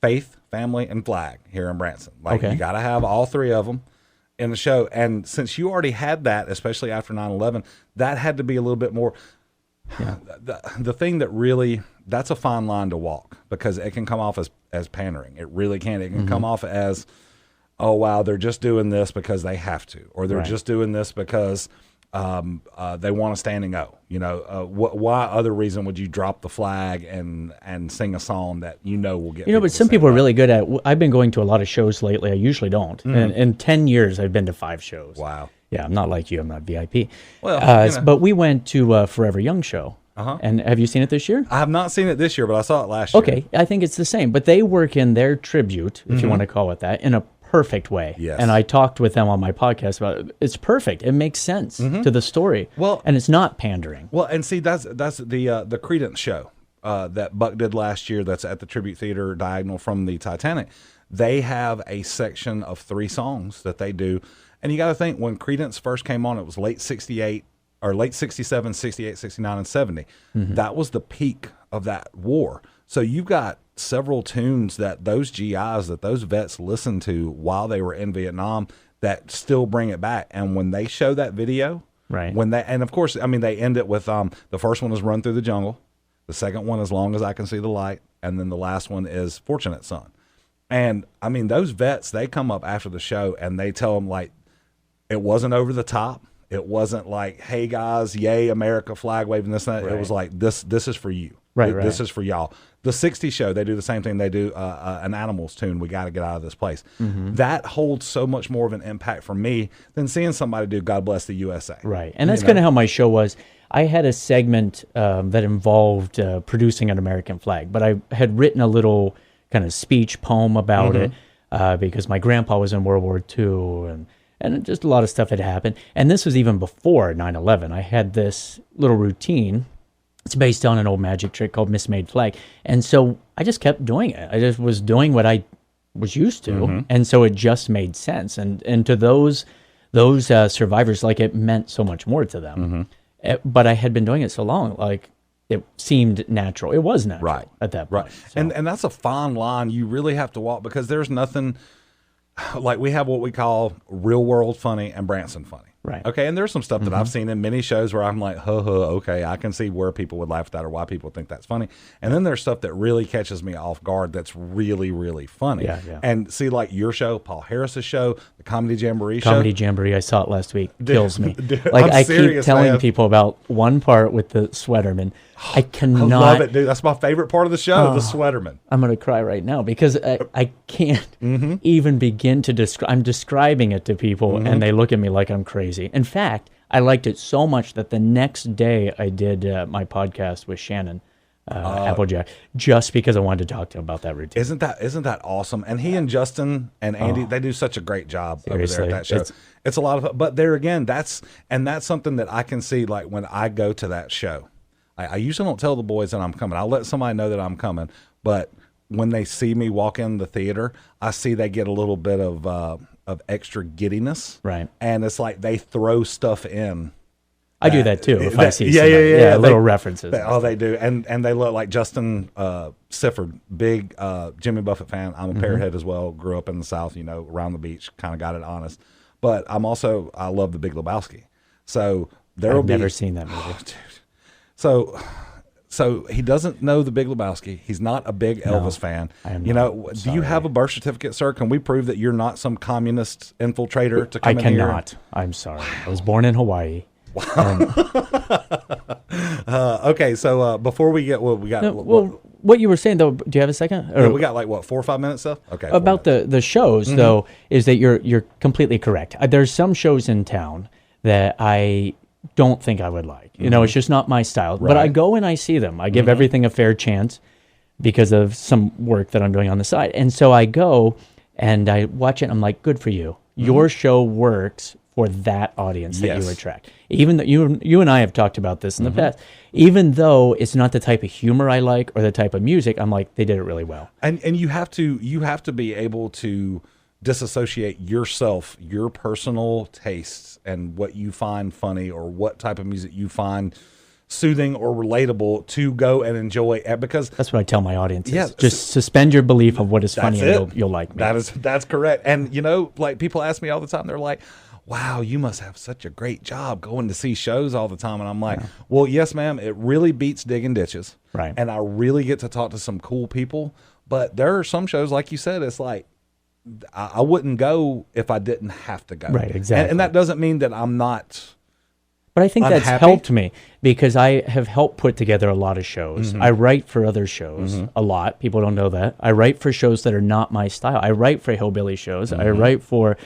G: faith, family, and flag here in Branson. Like
H: Okay.
G: you got to have all 3 of them in the show. And since you already had that, especially after 9/11, that had to be a little bit more.
H: Yeah.
G: The thing that really, that's a fine line to walk because it can come off as pandering. It really can. It can come off as, oh, wow, they're just doing this because they have to, or they're
H: Right.
G: just doing this because they want a standing O. You know, why other reason would you drop the flag and sing a song that will get
H: But
G: to
H: some
G: say,
H: people are
G: "Wow."
H: really good at. I've been going to a lot of shows lately. I usually don't. And in 10 years, I've been to 5 shows.
G: Wow.
H: Yeah, I'm not like you. I'm not VIP.
G: Well,
H: but we went to Forever Young show.
G: Uh-huh.
H: And have you seen it this year?
G: I have not seen it this year, but I saw it last year.
H: Okay, I think it's the same. But they work in their tribute, if you want to call it that, in a perfect way.
G: Yes.
H: And I talked with them on my podcast about it. It's perfect. It makes sense to the story.
G: Well-
H: and it's not pandering.
G: Well, and see, that's the Credence show that Buck did last year. That's at the Tribute Theater, diagonal from the Titanic. They have a section of 3 songs that they do, and you got to think when Credence first came on, it was late '68 or late '67, '68, '69, and '70. That was the peak of that war. So you've got several tunes that those GIs, that those vets listened to while they were in Vietnam that still bring it back. And when they show that video.
H: Right.
G: And of course, I mean, they end it with the first one is Run Through the Jungle, the second one As Long as I Can See the Light, and then the last one is Fortunate Son. And I mean, those vets, they come up after the show and they tell them like it wasn't over the top. It wasn't like, hey guys, yay America, flag waving this and that. It was like this is for you.
H: Right,
G: This
H: right.
G: is for y'all. The 60s show, they do the same thing. They do an Animals tune, We Got to Get Out of This Place. That holds so much more of an impact for me than seeing somebody do God Bless the USA.
H: Right. And that's kind of how my show was. I had a segment that involved producing an American flag, but I had written a little kind of speech poem about it because my grandpa was in World War II and just a lot of stuff had happened. And this was even before 9/11. I had this little routine. It's based on an old magic trick called Mismade Flag. And so I just kept doing it. I just was doing what I was used to. And so it just made sense. And to those survivors, like it meant so much more to them. But I had been doing it so long, like it seemed natural. It was natural at that point.
G: Right.
H: So-
G: And that's a fine line you really have to walk because there's nothing like we have what we call real world funny and Branson funny.
H: Right.
G: Okay. And there's some stuff that I've seen in many shows where I'm like, okay, I can see where people would laugh at that or why people think that's funny. And then there's stuff that really catches me off guard that's really, really funny.
H: Yeah, yeah.
G: And see, like your show, Paul Harris's show, the Comedy Jamboree
H: Comedy
G: show.
H: Jamboree, I saw it last week. Kills me.
G: Dude,
H: like
G: I'm
H: I keep
G: serious,
H: telling
G: man.
H: people about one part with the sweaterman. I cannot.
G: I love it, dude. That's my favorite part of the show, the Sweaterman.
H: I'm going to cry right now because I can't even begin to describe. I'm describing it to people and they look at me like I'm crazy. In fact, I liked it so much that the next day I did my podcast with Shannon Applejack just because I wanted to talk to him about that routine.
G: Isn't that awesome? And he and Justin and Andy, they do such a great job
H: Seriously,
G: over there at that show. It's a lot of fun. But there again, that's something that I can see like when I go to that show. I usually don't tell the boys that I'm coming. I'll let somebody know that I'm coming. But when they see me walk in the theater, I see they get a little bit of extra giddiness.
H: Right.
G: And it's like they throw stuff in.
H: I do that too if I see
G: Yeah,
H: somebody.
G: yeah.
H: Little references.
G: They do. And they look like Justin Sifford, big Jimmy Buffett fan. I'm a Parrothead as well. Grew up in the South, around the beach, kind of got it honest. But I love The Big Lebowski. So
H: I've never seen that movie.
G: Oh, dude. So he doesn't know The Big Lebowski. He's not a big Elvis fan.
H: I am
G: do
H: not.
G: you have a birth certificate, sir? Can we prove that you're not some communist infiltrator to come
H: I
G: in here?
H: cannot. I'm sorry. I was born in Hawaii.
G: Okay, so before we get what we got,
H: What you were saying though, do you have a second?
G: yeah, we got like what 4 or 5 minutes left. Okay, 4
H: About
G: minutes.
H: the shows though, is that you're completely correct. There's some shows in town that I don't think I would like. It's just not my style. But I go and I see them. I give everything a fair chance. because of some work that I'm doing on the side. And so I go and I watch it and I'm like, good for you. Your show works for that audience that you attract. Even though you and I have talked about this in the past, even though it's not the type of humor I like or the type of music, I'm like, they did it really well.
G: And you have to be able to disassociate yourself, your personal tastes, and what you find funny or what type of music you find soothing or relatable to go and enjoy, because
H: that's what I tell my audience. Yeah, just suspend your belief of what is funny and you'll like me.
G: That's correct. And like people ask me all the time, they're like, wow, you must have such a great job going to see shows all the time. And I'm like, well, yes, ma'am, it really beats digging ditches.
H: Right.
G: And I really get to talk to some cool people. But there are some shows, like you said, it's like, I wouldn't go if I didn't have to go.
H: Right, exactly.
G: And that doesn't mean that I'm not.
H: But I think
G: unhappy.
H: That's helped me because I have helped put together a lot of shows. I write for other shows a lot. People don't know that. I write for shows that are not my style. I write for hillbilly shows. I write for,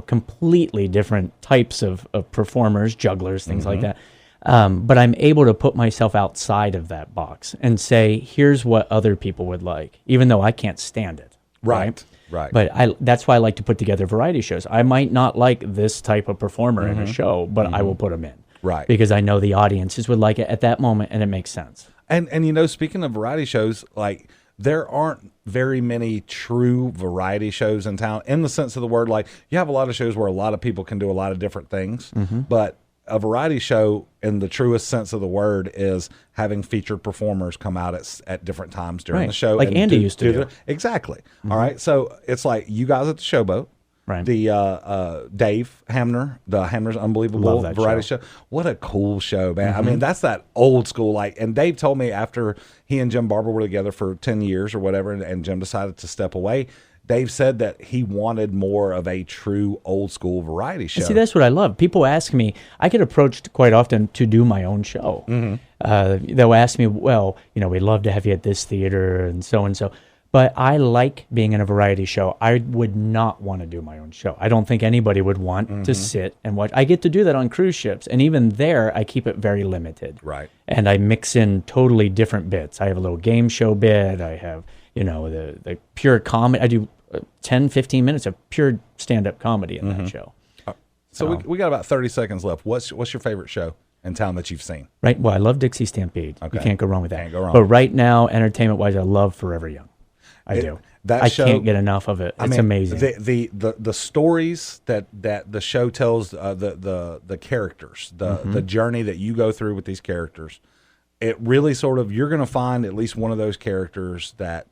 H: completely different types of performers, jugglers, things like that. But I'm able to put myself outside of that box and say, here's what other people would like, even though I can't stand it.
G: Right.
H: But that's why I like to put together variety shows. I might not like this type of performer in a show, but I will put them in.
G: Right.
H: Because I know the audiences would like it at that moment, and it makes sense.
G: And speaking of variety shows, like, there aren't very many true variety shows in town in the sense of the word. Like, you have a lot of shows where a lot of people can do a lot of different things, but a variety show in the truest sense of the word is having featured performers come out at different times during the show.
H: Like Andy used to do.
G: Exactly. All right. So it's like you guys at the Showboat.
H: Right.
G: The Dave Hamner, the Hamner's Unbelievable Variety show. What a cool show, man. I mean, that's that old school, and Dave told me after he and Jim Barber were together for 10 years or whatever, and Jim decided to step away, Dave said that he wanted more of a true old school variety show.
H: And see, that's what I love. People ask me, I get approached quite often to do my own show. They'll ask me, well, we'd love to have you at this theater and so. But I like being in a variety show. I would not want to do my own show. I don't think anybody would want to sit and watch. I get to do that on cruise ships. And even there, I keep it very limited.
G: Right.
H: And I mix in totally different bits. I have a little game show bit. I have, the pure comedy. I do 10, 15 minutes of pure stand-up comedy in that show.
G: So we got about 30 seconds left. What's your favorite show in town that you've seen?
H: Right. Well, I love Dixie Stampede.
G: Okay.
H: You can't go wrong with that.
G: Can't go wrong.
H: But right now, entertainment-wise, I love Forever Young. I do. I can't get enough of it. It's amazing.
G: The stories that the show tells, the characters, the journey that you go through with these characters, it really sort of, you're going to find at least one of those characters that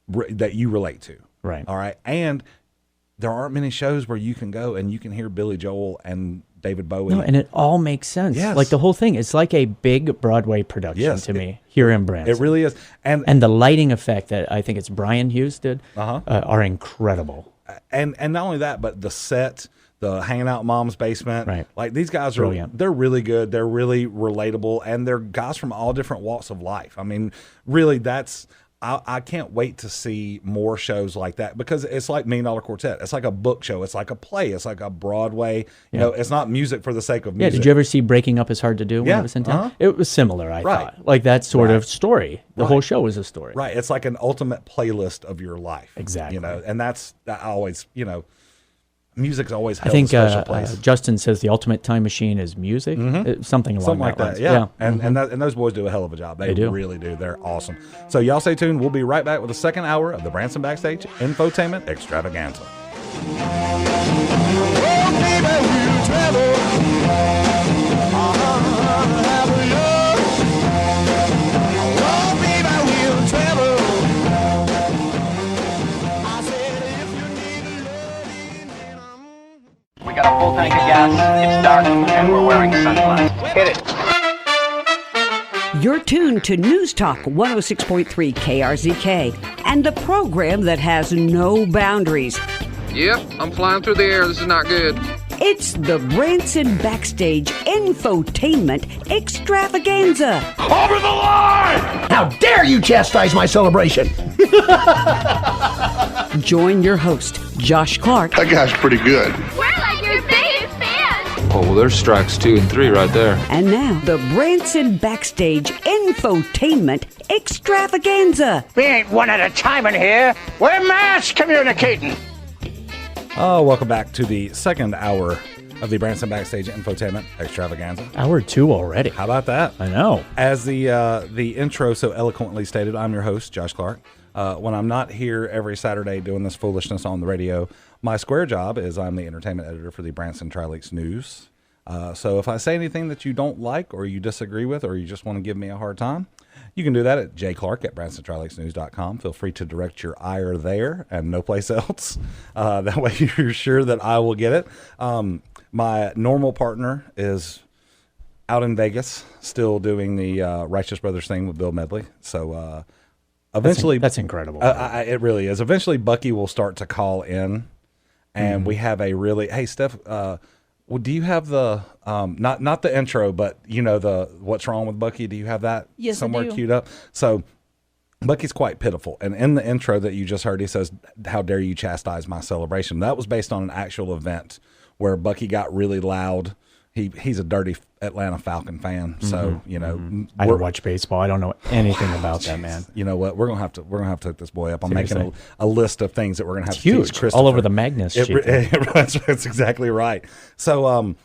G: you relate to.
H: Right.
G: All right. And there aren't many shows where you can go and you can hear Billy Joel and David Bowie.
H: No, and it all makes sense.
G: Yes.
H: Like the whole thing, it's like a big Broadway production to me here in Branson.
G: It really is.
H: And the lighting effect that I think it's Brian Hughes did are incredible.
G: And not only that, but the set, the hanging out in mom's basement.
H: Right.
G: Like these guys
H: Brilliant.
G: They're really good. They're really relatable. And they're guys from all different walks of life. I mean, really, I can't wait to see more shows like that because it's like $1 Million Quartet. It's like a book show. It's like a play. It's like a Broadway. It's not music for the sake of music.
H: Yeah, did you ever see Breaking Up Is Hard to Do when I was in town? It was similar, I thought. Like that sort of story. The whole show was a story.
G: Right. It's like an ultimate playlist of your life.
H: Exactly.
G: And that always, music's always held
H: I think
G: a special place.
H: Justin says the ultimate time machine is music. Something along
G: like
H: that.
G: Yeah. And those boys do a hell of a job. They
H: do.
G: Really do. They're awesome. So y'all stay tuned. We'll be right back with the second hour of the Branson Backstage Infotainment Extravaganza.
A: We got a full tank of gas, it's dark, and we're wearing sunglasses. Hit it.
B: You're tuned to News Talk 106.3 KRZK and the program that has no boundaries.
C: Yep, I'm flying through the air. This is not good.
B: It's the Branson Backstage Infotainment Extravaganza.
D: Over the line! How dare you chastise my celebration?
B: Join your host, Josh Clark.
K: That guy's pretty good.
F: We're like your biggest fans.
C: Oh, well, there's strikes 2 and 3 right there.
B: And now, the Branson Backstage Infotainment Extravaganza.
D: We ain't one at a time in here. We're mass communicating.
G: Oh, welcome back to the second hour of the Branson Backstage Infotainment Extravaganza.
H: Hour 2 already.
G: How about that?
H: I know.
G: As the intro so eloquently stated, I'm your host, Josh Clark. When I'm not here every Saturday doing this foolishness on the radio, my square job is I'm the entertainment editor for the Branson Tri-Lakes News. So if I say anything that you don't like or you disagree with or you just want to give me a hard time, you can do that at jclark@BransonTriLakesNews.com. Feel free to direct your ire there and no place else. That way you're sure that I will get it. My normal partner is out in Vegas, still doing the Righteous Brothers thing with Bill Medley. So eventually...
H: That's incredible.
G: It really is. Eventually, Bucky will start to call in, and we have a really... Hey, Steph, well, do you have the... not the intro, but, you know, the What's Wrong with Bucky? Do you have that somewhere queued up? So... Bucky's quite pitiful. And in the intro that you just heard, he says, "How dare you chastise my celebration?" That was based on an actual event where Bucky got really loud. He's a dirty Atlanta Falcon fan. So, you know,
H: I don't watch baseball. I don't know anything about that, man.
G: You know what? We're going to have to hook this boy up. I'm making a list of things that we're going to have to
H: huge.
G: teach Christopher.
H: All over the Magnus sheet.
G: That's exactly right. So,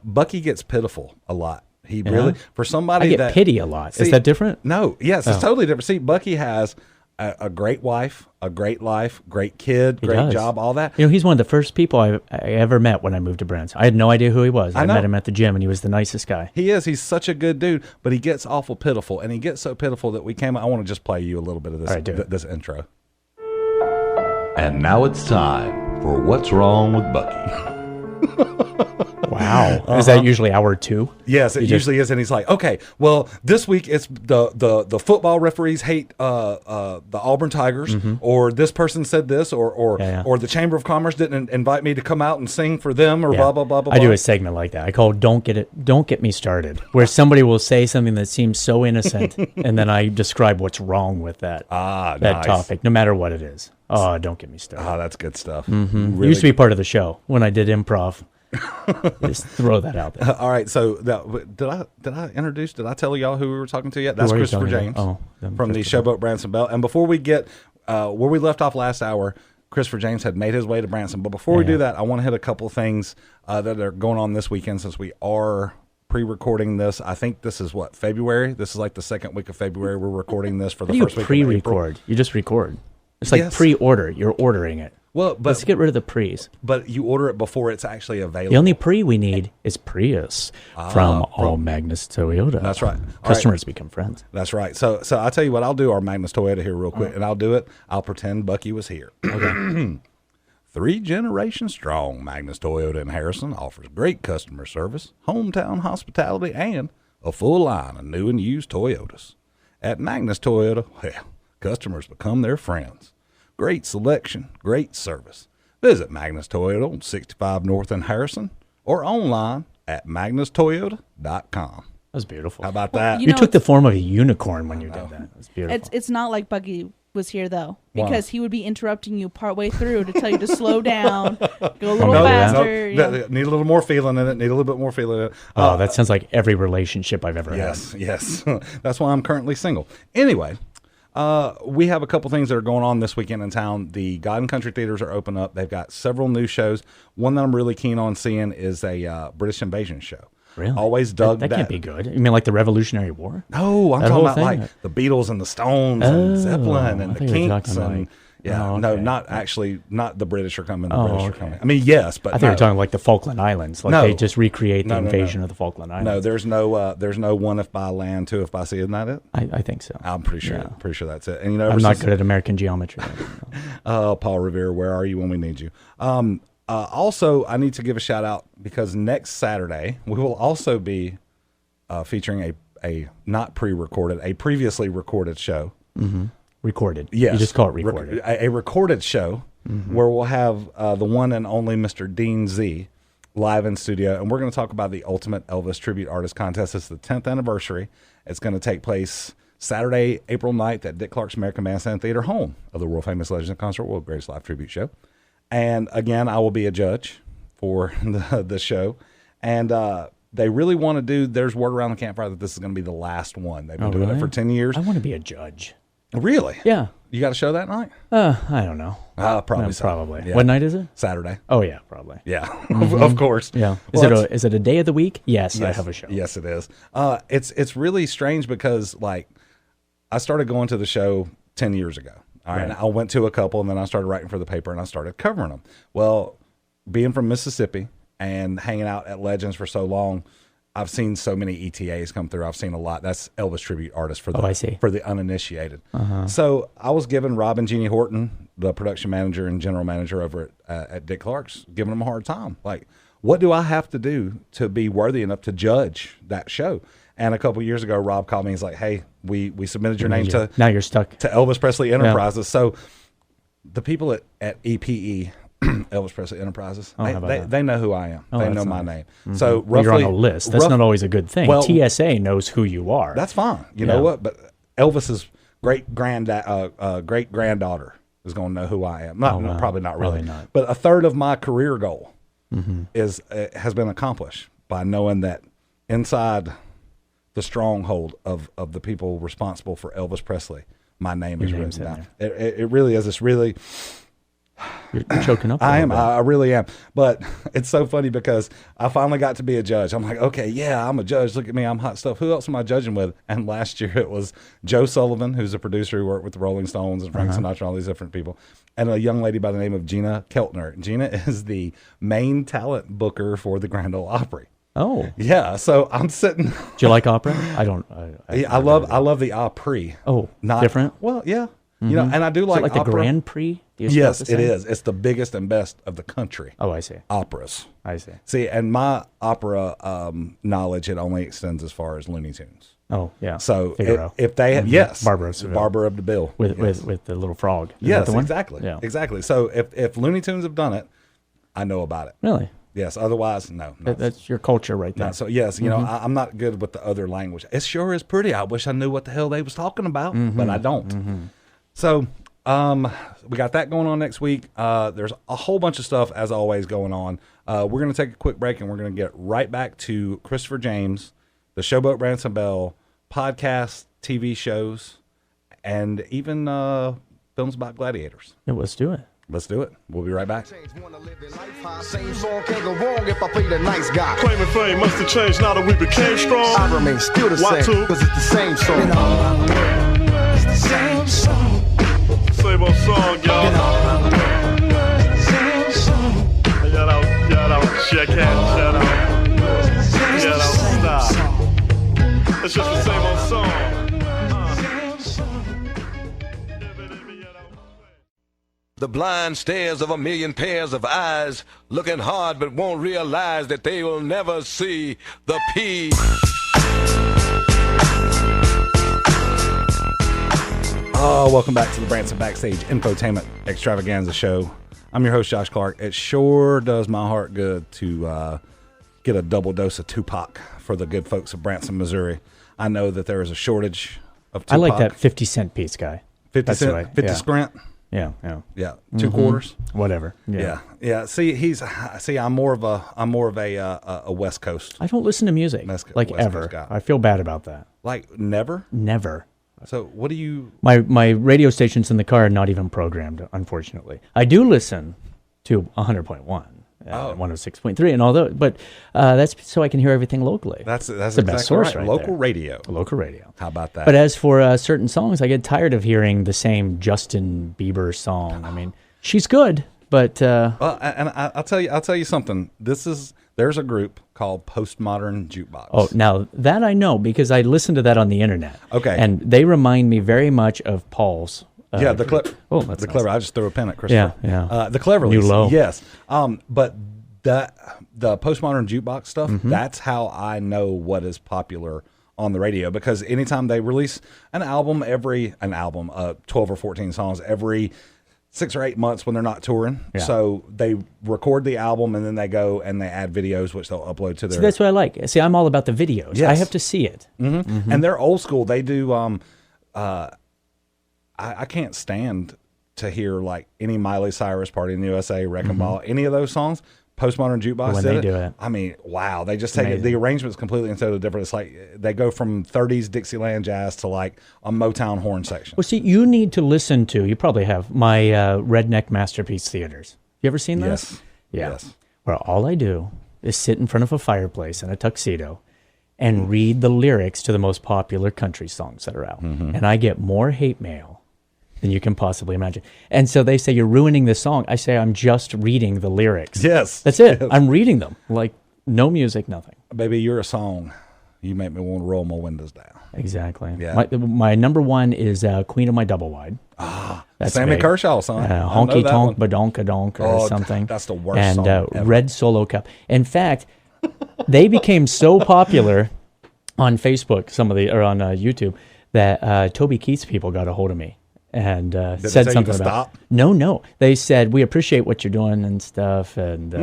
G: Bucky gets pitiful a lot. He really, for somebody
H: I get pity a lot. Is that different?
G: No. Yes, it's totally different. See, Bucky has a great wife, a great life, great kid, great job, all that.
H: You know, he's one of the first people I ever met when I moved to Branson. I had no idea who he was. I met him at the gym, and he was the nicest guy.
G: He is. He's such a good dude, but he gets awful pitiful, and he gets so pitiful that I want to just play you a little bit of this, this intro.
K: And now it's time for What's Wrong with Bucky.
H: Wow. Is that usually hour 2?
G: Yes, it usually is. And he's like, okay, well, this week it's the football referees hate the Auburn Tigers, or this person said this, or the Chamber of Commerce didn't invite me to come out and sing for them, or blah, blah, blah, blah.
H: I do a segment like that. I call Don't Get Me Started, where somebody will say something that seems so innocent, and then I describe what's wrong with that topic, no matter what it is. Oh, don't get me started.
G: Oh, that's good stuff.
H: Really used to be part of the show when I did improv. Just throw that out there.
G: All right. So did I tell y'all who we were talking to yet? That's Christopher James from the Showboat Branson Bell. And before we get where we left off last hour, Christopher James had made his way to Branson. But before we do that, I want to hit a couple of things that are going on this weekend, since we are pre-recording this. I think this is February. This is like the second week of February. We're recording this for the first week of April.
H: Pre-record. You just record. It's like pre-order. You're ordering it.
G: Well, but
H: let's get rid of the pre's.
G: But you order it before it's actually available.
H: The only pre we need is Prius from All Magnus Toyota.
G: That's right.
H: Customers become friends.
G: That's right. So I'll tell you what, I'll do our Magnus Toyota here real quick, and I'll do it. I'll pretend Bucky was here. Okay. 3 generations strong, Magnus Toyota in Harrison offers great customer service, hometown hospitality, and a full line of new and used Toyotas. At Magnus Toyota, well, customers become their friends. Great selection, great service. Visit Magnus Toyota on 65 North in Harrison or online at magnustoyota.com.
H: That was beautiful.
G: How about that?
H: You took the form of a unicorn when you did that. It's beautiful.
I: It's not like Bucky was here, though, because he would be interrupting you partway through to tell you to slow down, go a little faster.
G: Need a little more feeling in it. Need a little bit more feeling in it.
H: Oh, that sounds like every relationship I've ever had.
G: Yes. That's why I'm currently single. Anyway. We have a couple things that are going on this weekend in town. The God and Country Theaters are open up. They've got several new shows. One that I'm really keen on seeing is a British Invasion show.
H: Really?
G: Always dug that.
H: That can't be good. You mean like the Revolutionary War?
G: No, I'm talking about like the Beatles and the Stones and Zeppelin and the Kinks and... not the British are coming. The British are coming. I mean, yes, but
H: I think you're talking like the Falkland Islands. Like they just recreate the invasion of the Falkland Islands.
G: No, there's no one if by land, two if by sea. Isn't that it?
H: I think so.
G: I'm pretty sure.
H: Yeah.
G: Pretty sure that's it. And
H: I'm not good at American geometry.
G: Paul Revere, where are you when we need you? Also, I need to give a shout out because next Saturday we will also be featuring a not pre-recorded, a previously recorded show.
H: Mm-hmm. Recorded.
G: Yes.
H: You just call it recorded.
G: A recorded show where we'll have the one and only Mr. Dean Z live in studio. And we're going to talk about the Ultimate Elvis Tribute Artist Contest. It's the 10th anniversary. It's going to take place Saturday, April 9th at Dick Clark's American Bandstand Theater, home of the world famous Legends Concert World Greatest Live Tribute Show. And again, I will be a judge for the show. And they really want to do, there's word around the campfire that this is going to be the last one. They've been doing it for 10 years.
H: I want to be a judge.
G: Really?
H: Yeah.
G: You got a show that night?
H: I don't know.
G: Probably.
H: Probably.
G: Yeah.
H: What night is it?
G: Saturday.
H: Oh yeah, probably.
G: Yeah, of course.
H: Yeah.
G: Well,
H: Is it a day of the week? Yes, I have a show.
G: Yes, it is. It's really strange because like I started going to the show 10 years ago. All right. And I went to a couple, and then I started writing for the paper, and I started covering them. Well, being from Mississippi and hanging out at Legends for so long, I've seen so many ETAs come through. I've seen a lot. That's Elvis tribute artists for the uninitiated. So I was giving Rob and Jeannie Horton, the production manager and general manager over at Dick Clark's, giving them a hard time. Like, what do I have to do to be worthy enough to judge that show? And a couple years ago, Rob called me. He's like, "Hey, we submitted your name to
H: now you're stuck
G: to Elvis Presley Enterprises." Yeah. So the people at EPE, Elvis Presley Enterprises, they know who I am. They know my name. So roughly,
H: you're on a list. That's not always a good thing. Well, TSA knows who you are.
G: That's fine. You know what? But Elvis's great granddaughter is going to know who I am. Probably not really.
H: Probably not.
G: But a third of my career goal has been accomplished by knowing that inside the stronghold of the people responsible for Elvis Presley, my name is written down. It really is. It's really.
H: You're choking up.
G: I am. I really am. But it's so funny because I finally got to be a judge. I'm like, okay, yeah, I'm a judge. Look at me. I'm hot stuff. Who else am I judging with? And last year it was Joe Sullivan, who's a producer who worked with the Rolling Stones and Frank Sinatra and all these different people, and a young lady by the name of Gina Keltner. Gina is the main talent booker for the Grand Ole Opry.
H: Oh,
G: yeah. So I'm sitting.
H: Do you like opera? I don't.
G: I love the Opry.
H: Oh,
G: not
H: different.
G: Well, yeah. You know, and I do like
H: opera? The Grand Prix.
G: Yes, it is. It's the biggest and best of the country.
H: Oh, I see.
G: Operas.
H: I see.
G: See, and my opera knowledge, it only extends as far as Looney Tunes.
H: Oh, yeah.
G: So if they had, yes,
H: Barbara of the Bill
G: with
H: the little frog.
G: Yes, exactly. Yeah. Exactly. So if Looney Tunes have done it, I know about it.
H: Really?
G: Yes. Otherwise, no.
H: That's your culture right there.
G: No, so yes, you know, I'm not good with the other language. It sure is pretty. I wish I knew what the hell they was talking about, but I don't. So we got that going on next week. There's a whole bunch of stuff, as always, going on. We're going to take a quick break, and we're going to get right back to Christopher James, the Showboat Branson Bell, podcasts, TV shows, and even films about gladiators.
H: Yeah, let's do it.
G: Let's do it. We'll be right back.
D: Same song can't go wrong if I play the nice guy.
E: Claiming fame must have changed now that we became strong.
D: I remain still the
E: Why
D: same,
E: too?
D: cause it's the same song. It's the same song.
E: Same old song, y'all. Shout out, check out, shout out, stop. It's just the same old song.
L: The blind stares of a million pairs of eyes, looking hard but won't realize that they will never see the P.
G: Oh, welcome back to the Branson Backstage Infotainment Extravaganza Show. I'm your host, Josh Clark. It sure does my heart good to get a double dose of Tupac for the good folks of Branson, Missouri. I know that there is a shortage of Tupac.
H: I like that 50-cent piece guy.
G: 50 cent, 50 scrant.
H: Yeah.
G: 2 quarters.
H: Whatever.
G: Yeah. See, I'm more of a West Coast.
H: I don't listen to music
G: West
H: ever.
G: Coast guy.
H: I feel bad about that.
G: Like never. So what do you?
H: My radio stations in the car are not even programmed, unfortunately. I do listen to 100.1, 106.3, and all those, but that's so I can hear everything locally.
G: That's
H: the
G: exactly
H: best source right
G: Local
H: there.
G: radio.
H: Local radio.
G: How about that?
H: But as for certain songs, I get tired of hearing the same Justin Bieber song. I mean, she's good, but
G: well, and I'll tell you something. There's a group called Postmodern Jukebox.
H: Oh, now that I know because I listened to that on the internet.
G: Okay,
H: and they remind me very much of Paul's.
G: The Clever.
H: Oh, that's
G: the Clever.
H: nice.
G: I just threw a pin at Christopher.
H: Yeah.
G: The Cleverleys.
H: New low.
G: Yes. But the Postmodern Jukebox stuff. That's how I know what is popular on the radio, because anytime they release an album, 12 or 14 songs every 6 or 8 months when they're not touring.
H: Yeah.
G: So they record the album and then they go and they add videos, which they'll upload to their.
H: See, that's what I like. See, I'm all about the videos.
G: Yes.
H: I have to see it.
G: And they're old school. They do. I can't stand to hear like any Miley Cyrus, Party in the USA, Wrecking Ball, any of those songs. Postmodern Jukebox
H: when
G: did
H: they do it.
G: I mean, wow. They just take it,
H: Amazing.
G: the arrangement's completely and totally different. It's like they go from 30s Dixieland jazz to like a Motown horn section.
H: Well, see, you need to listen to, you probably have, my Redneck Masterpiece Theaters. You ever seen those?
G: Yes.
H: Yeah.
G: Yes.
H: Where all I do is sit in front of a fireplace in a tuxedo and read the lyrics to the most popular country songs that are out.
G: Mm-hmm.
H: And I get more hate mail than you can possibly imagine. And so they say, you're ruining the song. I say, I'm just reading the lyrics.
G: Yes.
H: That's it.
G: Yes.
H: I'm reading them. Like, no music, nothing.
G: Baby, you're a song. You make me want to roll my windows down.
H: Exactly.
G: Yeah.
H: My number one is Queen of My Double Wide. That's
G: Sammy
H: big.
G: Kershaw song. I know
H: Honky
G: that
H: Tonk
G: one.
H: Badonka Donk or
G: Oh,
H: something.
G: that's the worst
H: and,
G: song ever.
H: Red Solo Cup. In fact, they became so popular on Facebook, on YouTube, that Toby Keith's people got a hold of me and
G: Did they
H: said
G: tell you
H: something
G: to
H: about.
G: stop?
H: No. They said, we appreciate what you're doing and stuff. And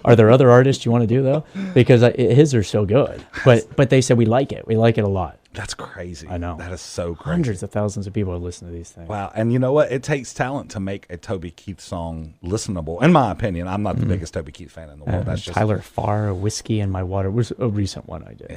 H: are there other artists you want to do though? Because his are so good. But they said we like it. We like it a lot.
G: That's crazy.
H: I know.
G: That is so crazy.
H: Hundreds of thousands of people listen to these things.
G: Wow. And you know what? It takes talent to make a Toby Keith song listenable. In my opinion, I'm not the biggest Toby Keith fan in the world. That's just
H: Tyler Farr, Whiskey in My Water was a recent one I did.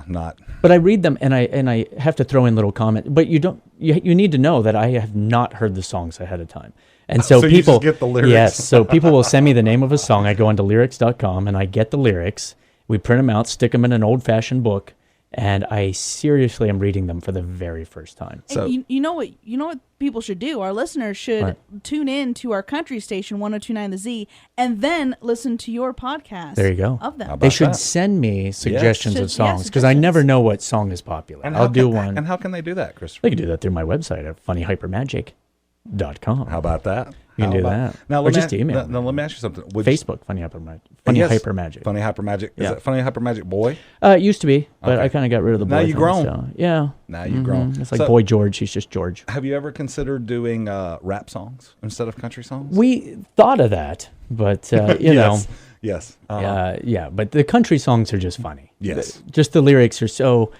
G: not.
H: But I read them and I have to throw in little comment. But you need to know that I have not heard the songs ahead of time. And so,
G: So you
H: people
G: just get the lyrics.
H: Yes, so people will send me the name of a song. I go onto lyrics.com and I get the lyrics. We print them out, stick them in an old-fashioned book, and I seriously am reading them for the very first time.
G: So
I: And you know what people should do? Our listeners should tune in to our country station 1029 The Z and then listen to your podcast.
H: There you go.
I: Of them.
H: They should send me suggestions of songs because I
I: suggestions.
H: never know what song is popular.
G: And
H: I'll do one.
G: And how can they do that, Christopher?
H: They can do that through my website at funnyhypermagic.com.
G: How about that?
H: You can
G: How
H: do
G: about-
H: that.
G: Now,
H: or
G: let me
H: just
G: a-
H: email.
G: Now, let me ask you something.
H: Facebook, Funny Hypermagic. Funny
G: Yes,
H: Hypermagic.
G: Funny Hypermagic.
H: Yeah.
G: Is it Funny Hypermagic Boy?
H: It used to be, but
G: Okay.
H: I kind of got rid of the boy
G: Now you've
H: thing,
G: grown.
H: so, yeah.
G: Now you've grown.
H: It's like
G: So-
H: Boy George. He's just George.
G: Have you ever considered doing rap songs instead of country songs?
H: We thought of that, but, you know.
G: Yes.
H: Yeah, but the country songs are just funny.
G: Yes.
H: Just the lyrics are so,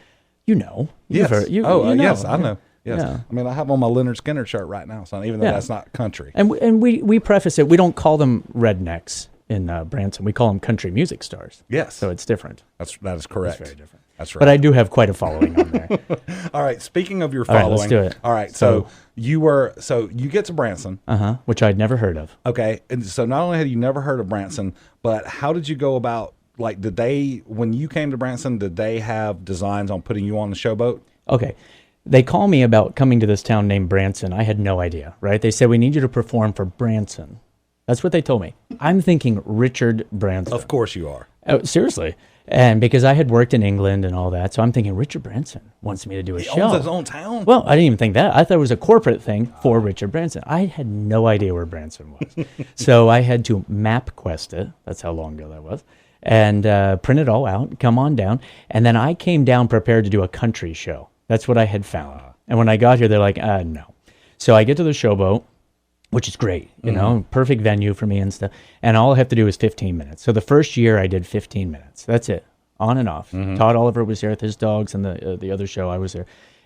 H: You've
G: Yes.
H: heard, you
G: know.
H: know.
G: I know. Yes.
H: Yeah.
G: I mean, I have on my Leonard Skinner shirt right now, son, even though that's not country.
H: And we preface it. We don't call them rednecks in Branson. We call them country music stars.
G: Yes.
H: So it's different.
G: That is correct.
H: It's very different.
G: That's right.
H: But I do have quite a following on there.
G: All right. Speaking of your
H: All right,
G: following.
H: let's do it.
G: All right.
H: So
G: you get to Branson.
H: Which I'd never heard of.
G: Okay. And so not only had you never heard of Branson, but how did you go about, like, when you came to Branson, did they have designs on putting you on the showboat?
H: Okay. They call me about coming to this town named Branson. I had no idea, right? They said, we need you to perform for Branson. That's what they told me. I'm thinking Richard Branson.
G: Of course you are.
H: Oh, seriously. And because I had worked in England and all that, so I'm thinking Richard Branson wants me to do a show.
G: He owns his own town?
H: Well, I didn't even think that. I thought it was a corporate thing for Richard Branson. I had no idea where Branson was. So I had to MapQuest it. That's how long ago that was. And print it all out, come on down. And then I came down prepared to do a country show. That's what I had found. And when I got here, they're like, no. So I get to the showboat, which is great, you know, perfect venue for me and stuff. And all I have to do is 15 minutes. So the first year I did 15 minutes. That's it, on and off. Todd Oliver was there with his dogs, and the other show I was there.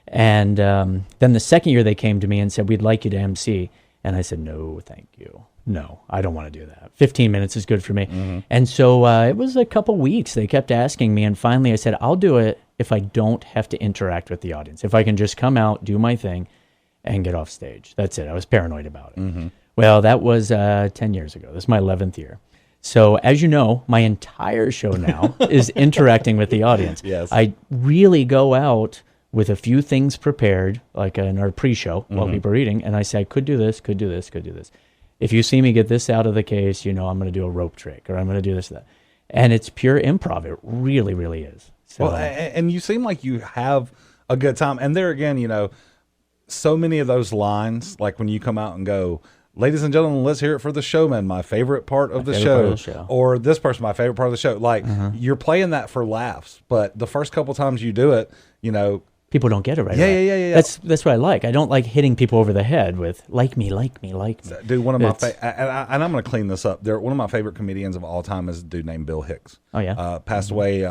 H: And then the second year they came to me and said, we'd like you to MC. And I said, no, thank you. No, I don't want to do that. 15 minutes is good for me. And so it was a couple weeks. They kept asking me. And finally I said, I'll do it if I don't have to interact with the audience. If I can just come out, do my thing, and get off stage. That's it. I was paranoid about it. Well, that was 10 years ago. This is my 11th year. So as you know, my entire show now is interacting with the audience.
G: Yes.
H: I really go out with a few things prepared, like in our pre-show while people are eating, and I say, I could do this, could do this, could do this. If you see me get this out of the case, you know I'm going to do a rope trick, or I'm going to do this, that. And it's pure improv. It really, really is. So,
G: Well, and you seem like you have a good time. And there again, you know, so many of those lines, like when you come out and go, ladies and gentlemen, let's hear it for the showman, my favorite part of the show. Or this person, my favorite part of the show. Like, you're playing that for laughs. But the first couple times you do it, you know,
H: people don't get it right
G: Yeah,
H: away.
G: yeah.
H: That's what I like. I don't like hitting people over the head with like me.
G: Dude, one of my and I'm going to clean this up. One of my favorite comedians of all time is a dude named Bill Hicks.
H: Oh yeah,
G: passed away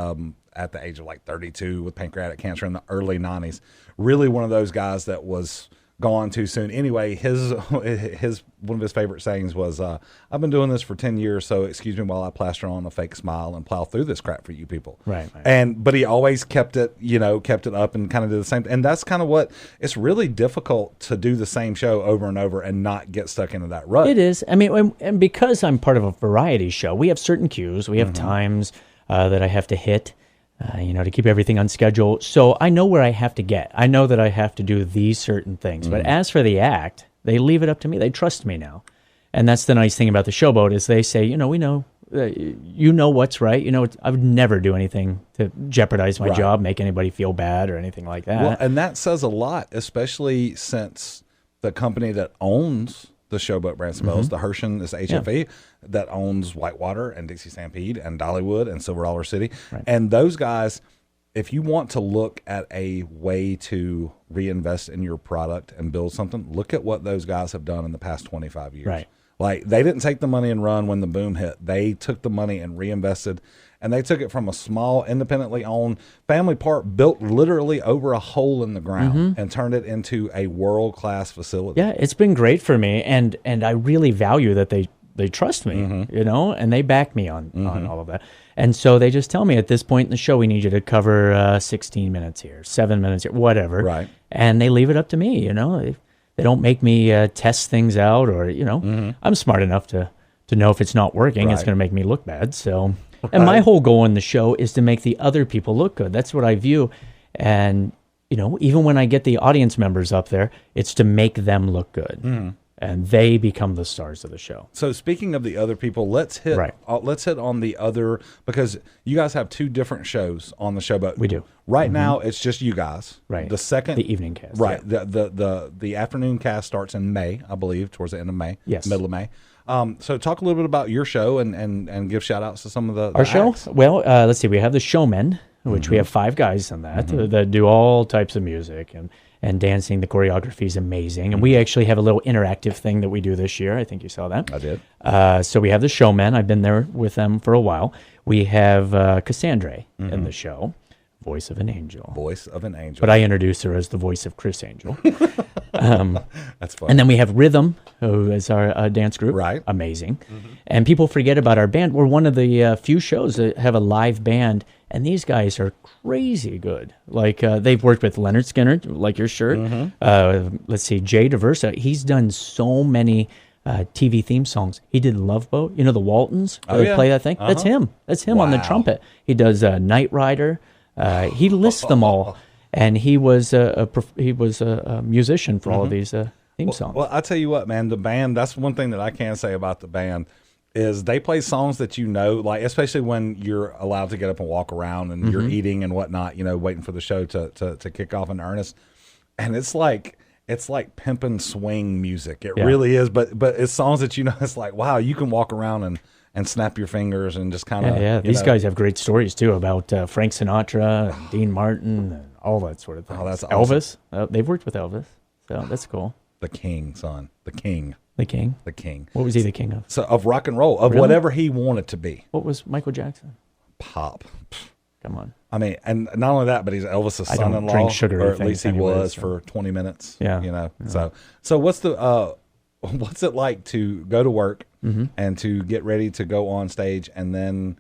G: at the age of like 32 with pancreatic cancer in the early 90s. Really one of those guys that was gone too soon. Anyway, his one of his favorite sayings was, "I've been doing this for 10 years, so excuse me while I plaster on a fake smile and plow through this crap for you people."
H: Right.
G: But he always kept it up and kind of did the same. And that's kind of what it's really difficult to do the same show over and over and not get stuck into that rut.
H: It is. I mean, and because I'm part of a variety show, we have certain cues, we have times that I have to hit. To keep everything on schedule. So I know where I have to get. I know that I have to do these certain things. But as for the act, they leave it up to me. They trust me now. And that's the nice thing about the Showboat is they say, we know, what's right. I would never do anything to jeopardize my job, make anybody feel bad or anything like that.
G: Well, and that says a lot, especially since the company that owns the Showboat brand smells, the Hershon is HFE that owns Whitewater and Dixie Stampede and Dollywood and Silver Dollar City. Right. And those guys, if you want to look at a way to reinvest in your product and build something, look at what those guys have done in the past 25 years.
H: Right.
G: Like they didn't take the money and run when the boom hit. They took the money and reinvested, and they took it from a small, independently owned family park built literally over a hole in the ground and turned it into a world-class facility.
H: Yeah, it's been great for me, and I really value that they trust me, and they back me on all of that. And so they just tell me at this point in the show, we need you to cover 16 minutes here, 7 minutes here, whatever.
G: Right.
H: And they leave it up to me, They don't make me test things out or, I'm smart enough to know if it's not working, it's going to make me look bad. So, and my whole goal in the show is to make the other people look good. That's what I view. And, even when I get the audience members up there, it's to make them look good. And they become the stars of the show.
G: So speaking of the other people, let's hit on the other, because you guys have two different shows on the Showboat.
H: We do.
G: Right now, it's just you guys.
H: Right.
G: The
H: evening cast.
G: Right. Yeah. The afternoon cast starts in May, I believe, towards the end of May.
H: Yes.
G: Middle of May. So talk a little bit about your show and give shout outs to some of the
H: Our show?
G: acts.
H: Well, let's see. We have the Showmen, which we have 5 guys in that that do all types of music and dancing. The choreography is amazing. And we actually have a little interactive thing that we do this year. I think you saw that.
G: I did.
H: So we have the Showmen. I've been there with them for a while. We have Cassandra in the show, voice of an angel.
G: Voice of an angel.
H: But I introduce her as the voice of Chris Angel.
G: That's fun.
H: And then we have Rhythm, who is our dance group.
G: Right.
H: Amazing. And people forget about our band. We're one of the few shows that have a live band, and these guys are crazy good. Like, they've worked with Leonard Skinner, like your shirt. Let's see, Jay Diversa. He's done so many TV theme songs. He did Love Boat. The Waltons. They play that thing. That's him. That's him on the trumpet. He does Knight Rider. He lists them all. And he was a musician for all of these theme songs.
G: Well, I tell you what, man, the band, that's one thing that I can say about the band is they play songs that like especially when you're allowed to get up and walk around and you're eating and whatnot, waiting for the show to kick off in earnest. And it's like pimpin' swing music. It really is, but it's songs that it's like, wow, you can walk around and snap your fingers and just kind of
H: These guys have great stories too about Frank Sinatra and Dean Martin and all that sort of thing.
G: Oh, that's
H: Elvis. They've worked with Elvis, so that's cool.
G: The king, son. The king.
H: The king?
G: The king.
H: What was he the king of?
G: So of rock and roll, of whatever he wanted to be.
H: What was Michael Jackson?
G: Pop.
H: Come on.
G: I mean, and not only that, but he's Elvis's son-in-law.
H: I don't drink sugary
G: or at least he
H: anyways,
G: was for 20 minutes.
H: Yeah.
G: So what's it like to go to work and to get ready to go on stage and then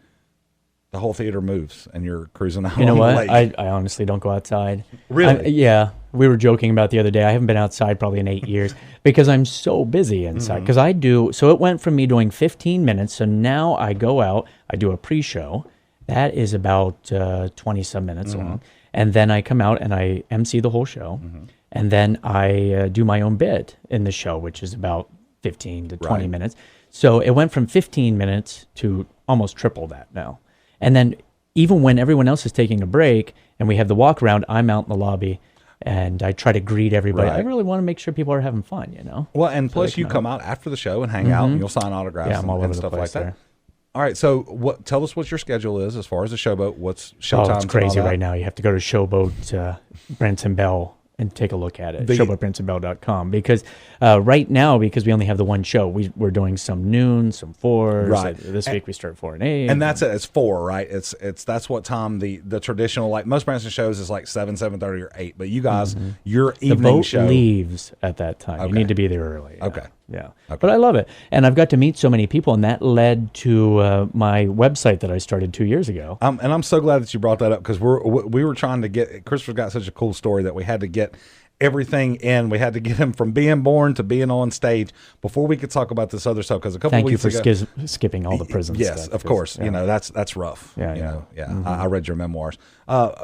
G: the whole theater moves and you're cruising out?
H: You know
G: on
H: what?
G: the lake?
H: I honestly don't go outside.
G: Really?
H: Yeah. We were joking about the other day. I haven't been outside probably in 8 years because I'm so busy inside. Because so it went from me doing 15 minutes. So now I go out, I do a pre-show. That is about 20-some minutes long. And then I come out and I MC the whole show. And then I do my own bit in the show, which is about 15 to 20 minutes. So it went from 15 minutes to almost triple that now. And then even when everyone else is taking a break and we have the walk around, I'm out in the lobby and I try to greet everybody. I really want to make sure people are having fun,
G: Well, and so plus you come out after the show and hang out and you'll sign autographs and stuff like that. All right, so tell us what your schedule is as far as the Showboat. What's showtimes?
H: Oh, it's crazy right now. You have to go to Showboat, Branson Bell and take a look at it. Show.brandsonbell.com, because right now, because we only have the one show, we're doing some noon, some 4s.
G: Right.
H: This week we start 4 and 8.
G: And that's it. It's 4, right? That's what time the traditional, like most Branson shows is like 7, 7:30 or 8. But you guys, your
H: the
G: evening
H: boat
G: show
H: leaves at that time.
G: Okay.
H: You need to be there early. Yeah.
G: Okay.
H: Yeah.
G: Okay.
H: But I love it. And I've got to meet so many people, and that led to my website that I started 2 years ago.
G: And I'm so glad that you brought that up, because we were trying to get, Christopher's got such a cool story that we had to get everything in. We had to get him from being born to being on stage before we could talk about this other stuff. Because a couple
H: Thank
G: weeks
H: you for
G: ago,
H: skipping all the prison
G: yes,
H: stuff.
G: of course.
H: Yeah.
G: You know, that's rough.
H: Yeah,
G: you
H: yeah.
G: know, yeah. I read your memoirs.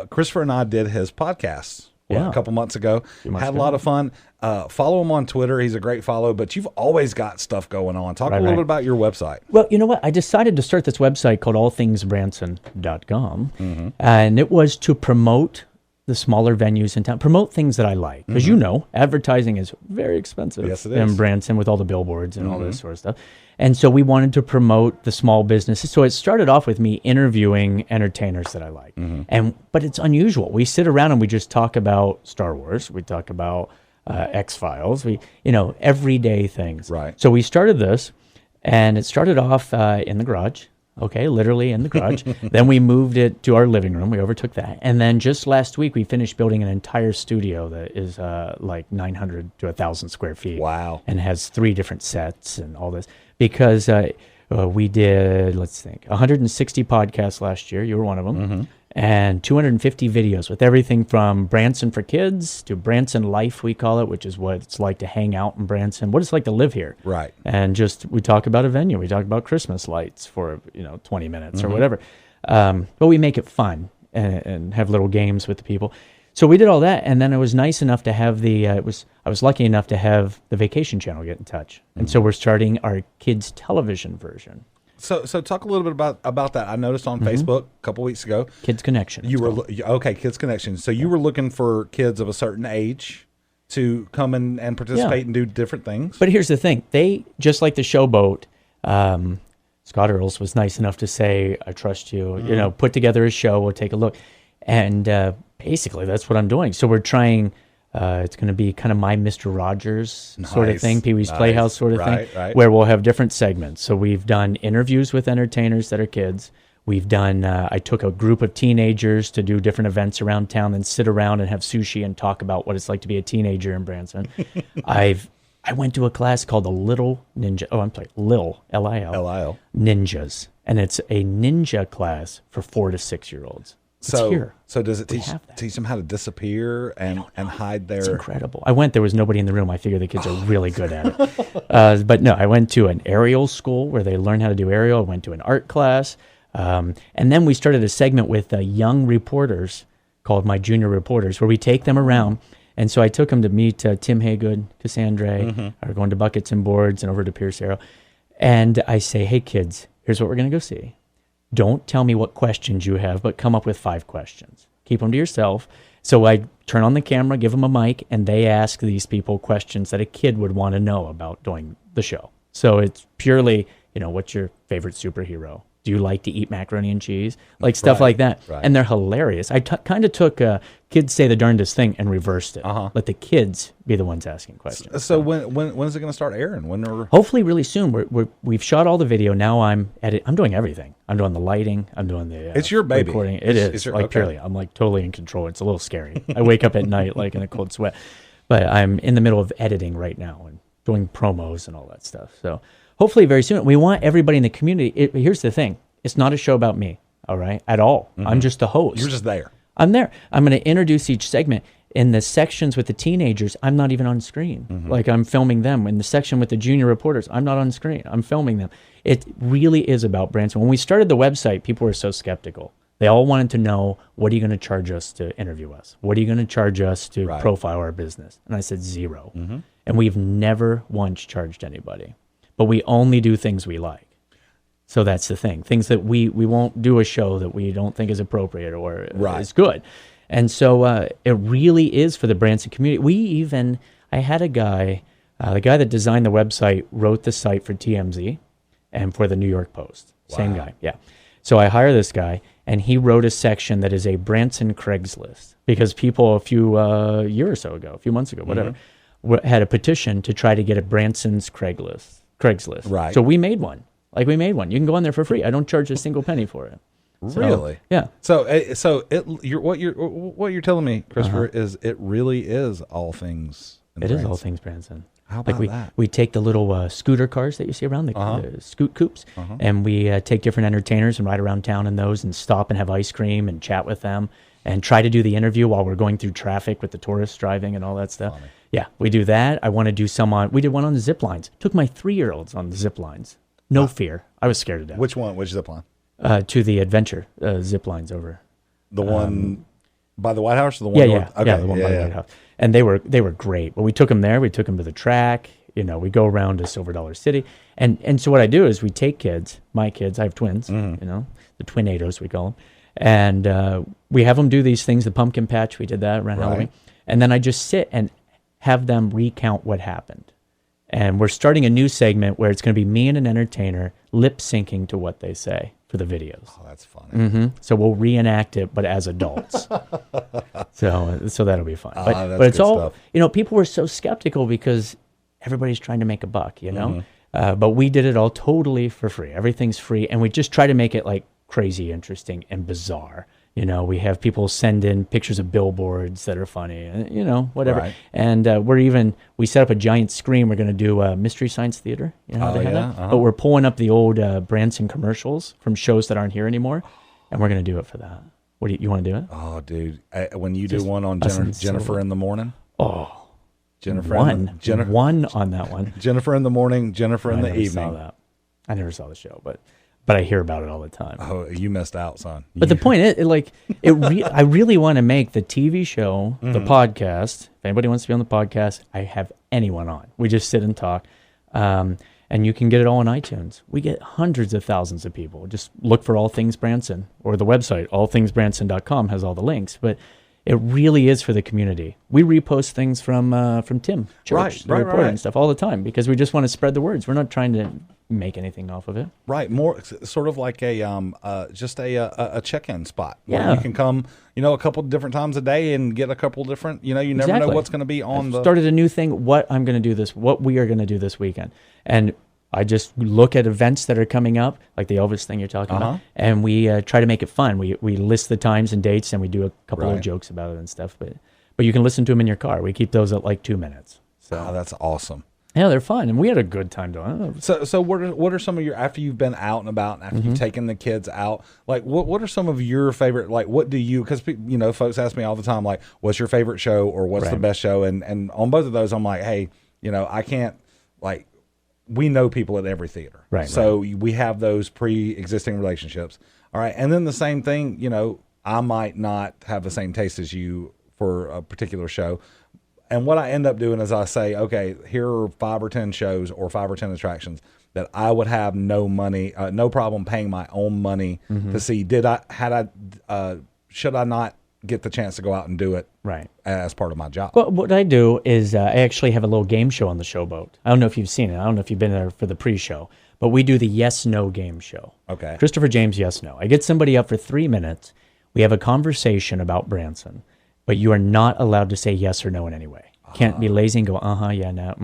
G: Christopher and I did his podcast a couple months ago. Had a lot of fun. Follow him on Twitter. He's a great follow. But you've always got stuff going on. Talk a little bit about your website.
H: Well, you know what? I decided to start this website called allthingsbranson.com, and it was to promote the smaller venues in town, promote things that I like. Because you know, advertising is very expensive in Branson with all the billboards and all this sort of stuff. And so we wanted to promote the small businesses. So it started off with me interviewing entertainers that I like. But it's unusual. We sit around and we just talk about Star Wars. We talk about X-Files. Everyday things.
G: Right.
H: So we started this, and it started off in the garage. Okay, literally in the garage. Then we moved it to our living room. We overtook that. And then just last week, we finished building an entire studio that is like 900 to 1,000 square feet.
G: Wow.
H: And has 3 different sets and all this. Because we did, 160 podcasts last year. You were one of them. And 250 videos with everything from Branson for Kids to Branson Life, we call it, which is what it's like to hang out in Branson, what it's like to live here.
G: Right.
H: And we talk about a venue. We talk about Christmas lights for 20 minutes or whatever. But we make it fun and have little games with the people. So we did all that, and then I was nice enough to have I was lucky enough to have the Vacation Channel get in touch. And so we're starting our kids television version.
G: So talk a little bit about that. I noticed on Facebook a couple weeks ago,
H: Kids Connection.
G: You were Kids Connection. So you were looking for kids of a certain age to come in and participate and do different things.
H: But here's the thing: they, just like the Showboat, Scott Earls was nice enough to say, "I trust you." Put together a show. We'll take a look, and basically that's what I'm doing. So we're trying. It's going to be kind of my Mr. Rogers sort of thing, Pee-wee's Playhouse sort of thing, where we'll have different segments. So we've done interviews with entertainers that are kids. We've done, I took a group of teenagers to do different events around town and sit around and have sushi and talk about what it's like to be a teenager in Branson. I went to a class called the Little Ninja, Lil, L-I-L, Ninjas. And it's a ninja class for 4 to 6 year olds.
G: So does it teach them how to disappear and hide their...
H: It's incredible. I went, there was nobody in the room. I figure the kids are really good at it. But no, I went to an aerial school where they learn how to do aerial. I went to an art class. And then we started a segment with young reporters called My Junior Reporters, where we take them around. And so I took them to meet Tim Haygood, Cassandra, are going to Buckets and Boards and over to Pierce Arrow. And I say, hey, kids, here's what we're going to go see. Don't tell me what questions you have, but come up with 5 questions. Keep them to yourself. So I turn on the camera, give them a mic, and they ask these people questions that a kid would want to know about doing the show. So it's purely, what's your favorite superhero? Do you like to eat macaroni and cheese? Like stuff like that. Right. And they're hilarious. I kind of took Kids Say the Darndest Thing and reversed it. Let the kids be the ones asking questions.
G: So when is it going to start airing?
H: Hopefully really soon. We've shot all the video. Now I'm doing everything. I'm doing the lighting. I'm doing the
G: it's your baby.
H: Recording. It is. Purely. I'm totally in control. It's a little scary. I wake up at night in a cold sweat. But I'm in the middle of editing right now and doing promos and all that stuff. So hopefully very soon. We want everybody in the community. Here's the thing. It's not a show about me, all right, at all. I'm just the host.
G: You're just there.
H: I'm there. I'm going to introduce each segment. In the sections with the teenagers, I'm not even on screen. Like I'm filming them. In the section with the junior reporters, I'm not on screen. I'm filming them. It really is about Branson. When we started the website, people were so skeptical. They all wanted to know, what are you going to charge us to interview us? What are you going to charge us to profile our business? And I said 0. And we've never once charged anybody. But we only do things we like. So that's the thing. Things that we won't do a show that we don't think is appropriate or is good. And so it really is for the Branson community. I had a guy, the guy that designed the website wrote the site for TMZ and for the New York Post. Same guy, yeah. So I hire this guy, and he wrote a section that is a Branson Craigslist, because people a few months ago, whatever, had a petition to try to get a Branson's Craigslist.
G: Right.
H: So we made one. You can go on there for free. I don't charge a single penny for it. So,
G: Really?
H: yeah.
G: So what you're telling me, Christopher, is it really is all things.
H: It is all things Branson.
G: How about that?
H: We take the little scooter cars that you see around, the scoot coupes, and we take different entertainers and ride around town in those and stop and have ice cream and chat with them and try to do the interview while we're going through traffic with the tourists driving and all that stuff.
G: Funny.
H: Yeah, we do that. I want to do we did one on the zip lines. Took my 3-year-olds on the zip lines. No fear. I was scared to death.
G: Which one? Which zip line?
H: To the adventure zip lines over.
G: The one by the White House or the one?
H: Yeah, the one by the White House. And they were great. But we took them there. We took them to the track. We go around to Silver Dollar City. And so what I do is we take kids, my kids, I have twins, the twinados we call them. And we have them do these things, the pumpkin patch, we did that around Halloween. And then I just sit and have them recount what happened. And we're starting a new segment where it's going to be me and an entertainer lip syncing to what they say for the videos.
G: Oh, that's funny.
H: So we'll reenact it, but as adults. so that'll be fun.
G: That's
H: But it's
G: good
H: all,
G: stuff.
H: people were so skeptical because everybody's trying to make a buck, but we did it all totally for free. Everything's free. And we just try to make it like crazy, interesting, and bizarre. We have people send in pictures of billboards that are funny, and, whatever.
G: Right.
H: And we set up a giant screen. We're going to do Mystery Science Theater. How they have that? But we're pulling up the old Branson commercials from shows that aren't here anymore, and we're going to do it for that. What do you want to do it?
G: Oh, dude. When you do
H: Just
G: one on
H: us and
G: Jennifer
H: Silver.
G: in the morning.
H: Oh,
G: Jennifer
H: one on that one.
G: Jennifer in the morning, Jennifer in the
H: never
G: evening.
H: Saw that. I never saw the show, but I hear about it all the time.
G: Oh, you missed out, son.
H: But the point is, I really want to make the TV show, the podcast. If anybody wants to be on the podcast, I have anyone on. We just sit and talk, and you can get it all on iTunes. We get hundreds of thousands of people. Just look for All Things Branson, or the website, allthingsbranson.com has all the links. But it really is for the community. We repost things from Tim Church, the reporter and stuff all the time because we just want to spread the words. We're not trying to make anything off of it.
G: Right, more sort of like just a check-in spot where
H: Yeah.
G: you can come, a couple different times a day and get a couple different. You never know
H: Exactly.
G: what's going to be on the.
H: Started a new thing. What we are going to do this weekend, and I just look at events that are coming up, like the Elvis thing you're talking about, and we try to make it fun. We list the times and dates, and we do a couple of jokes about it and stuff. But you can listen to them in your car. We keep those at like 2 minutes. So
G: that's awesome.
H: Yeah, they're fun, and we had a good time doing it.
G: So what are some of your, after you've been out and about, after you've taken the kids out, like what are some of your favorite, like what do you, because folks ask me all the time, like what's your favorite show or what's the best show, and on both of those I'm like, hey, I can't, like, we know people at every theater, so we have those pre-existing relationships, all right, and then the same thing, I might not have the same taste as you for a particular show. And what I end up doing is I say, okay, here are 5 or 10 shows or 5 or 10 attractions that I would have no problem paying my own money to see. Should I not get the chance to go out and do it as part of my job?
H: Well, what I do is I actually have a little game show on the Showboat. I don't know if you've seen it. I don't know if you've been there for the pre-show, but we do the yes/no game show.
G: Okay.
H: Christopher James, yes/no. I get somebody up for 3 minutes. We have a conversation about Branson. But you are not allowed to say yes or no in any way. Can't be lazy and go, yeah, no,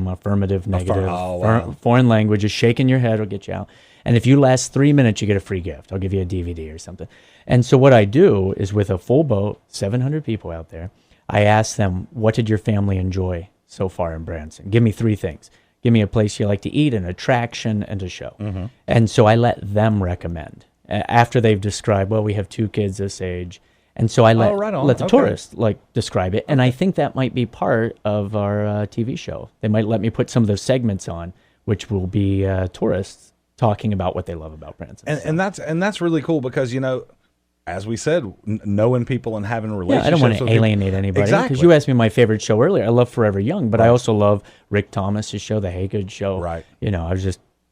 H: affirmative, negative. Foreign language, just shaking your head will get you out. And if you last 3 minutes, you get a free gift. I'll give you a DVD or something. And so what I do is with a full boat, 700 people out there, I ask them, what did your family enjoy so far in Branson? Give me 3 things. Give me a place you like to eat, an attraction, and a show. And so I let them recommend. After they've described, well, we have 2 kids this age. And so I let the tourists describe it. And I think that might be part of our TV show. They might let me put some of those segments on, which will be tourists talking about what they love about Branson.
G: And that's really cool because, as we said, knowing people and having relationships.
H: Yeah, I don't want to alienate anybody.
G: Exactly.
H: Because you asked me my favorite show earlier. I love Forever Young, but I also love Rick Thomas's show, The Haygood Show.
G: Right.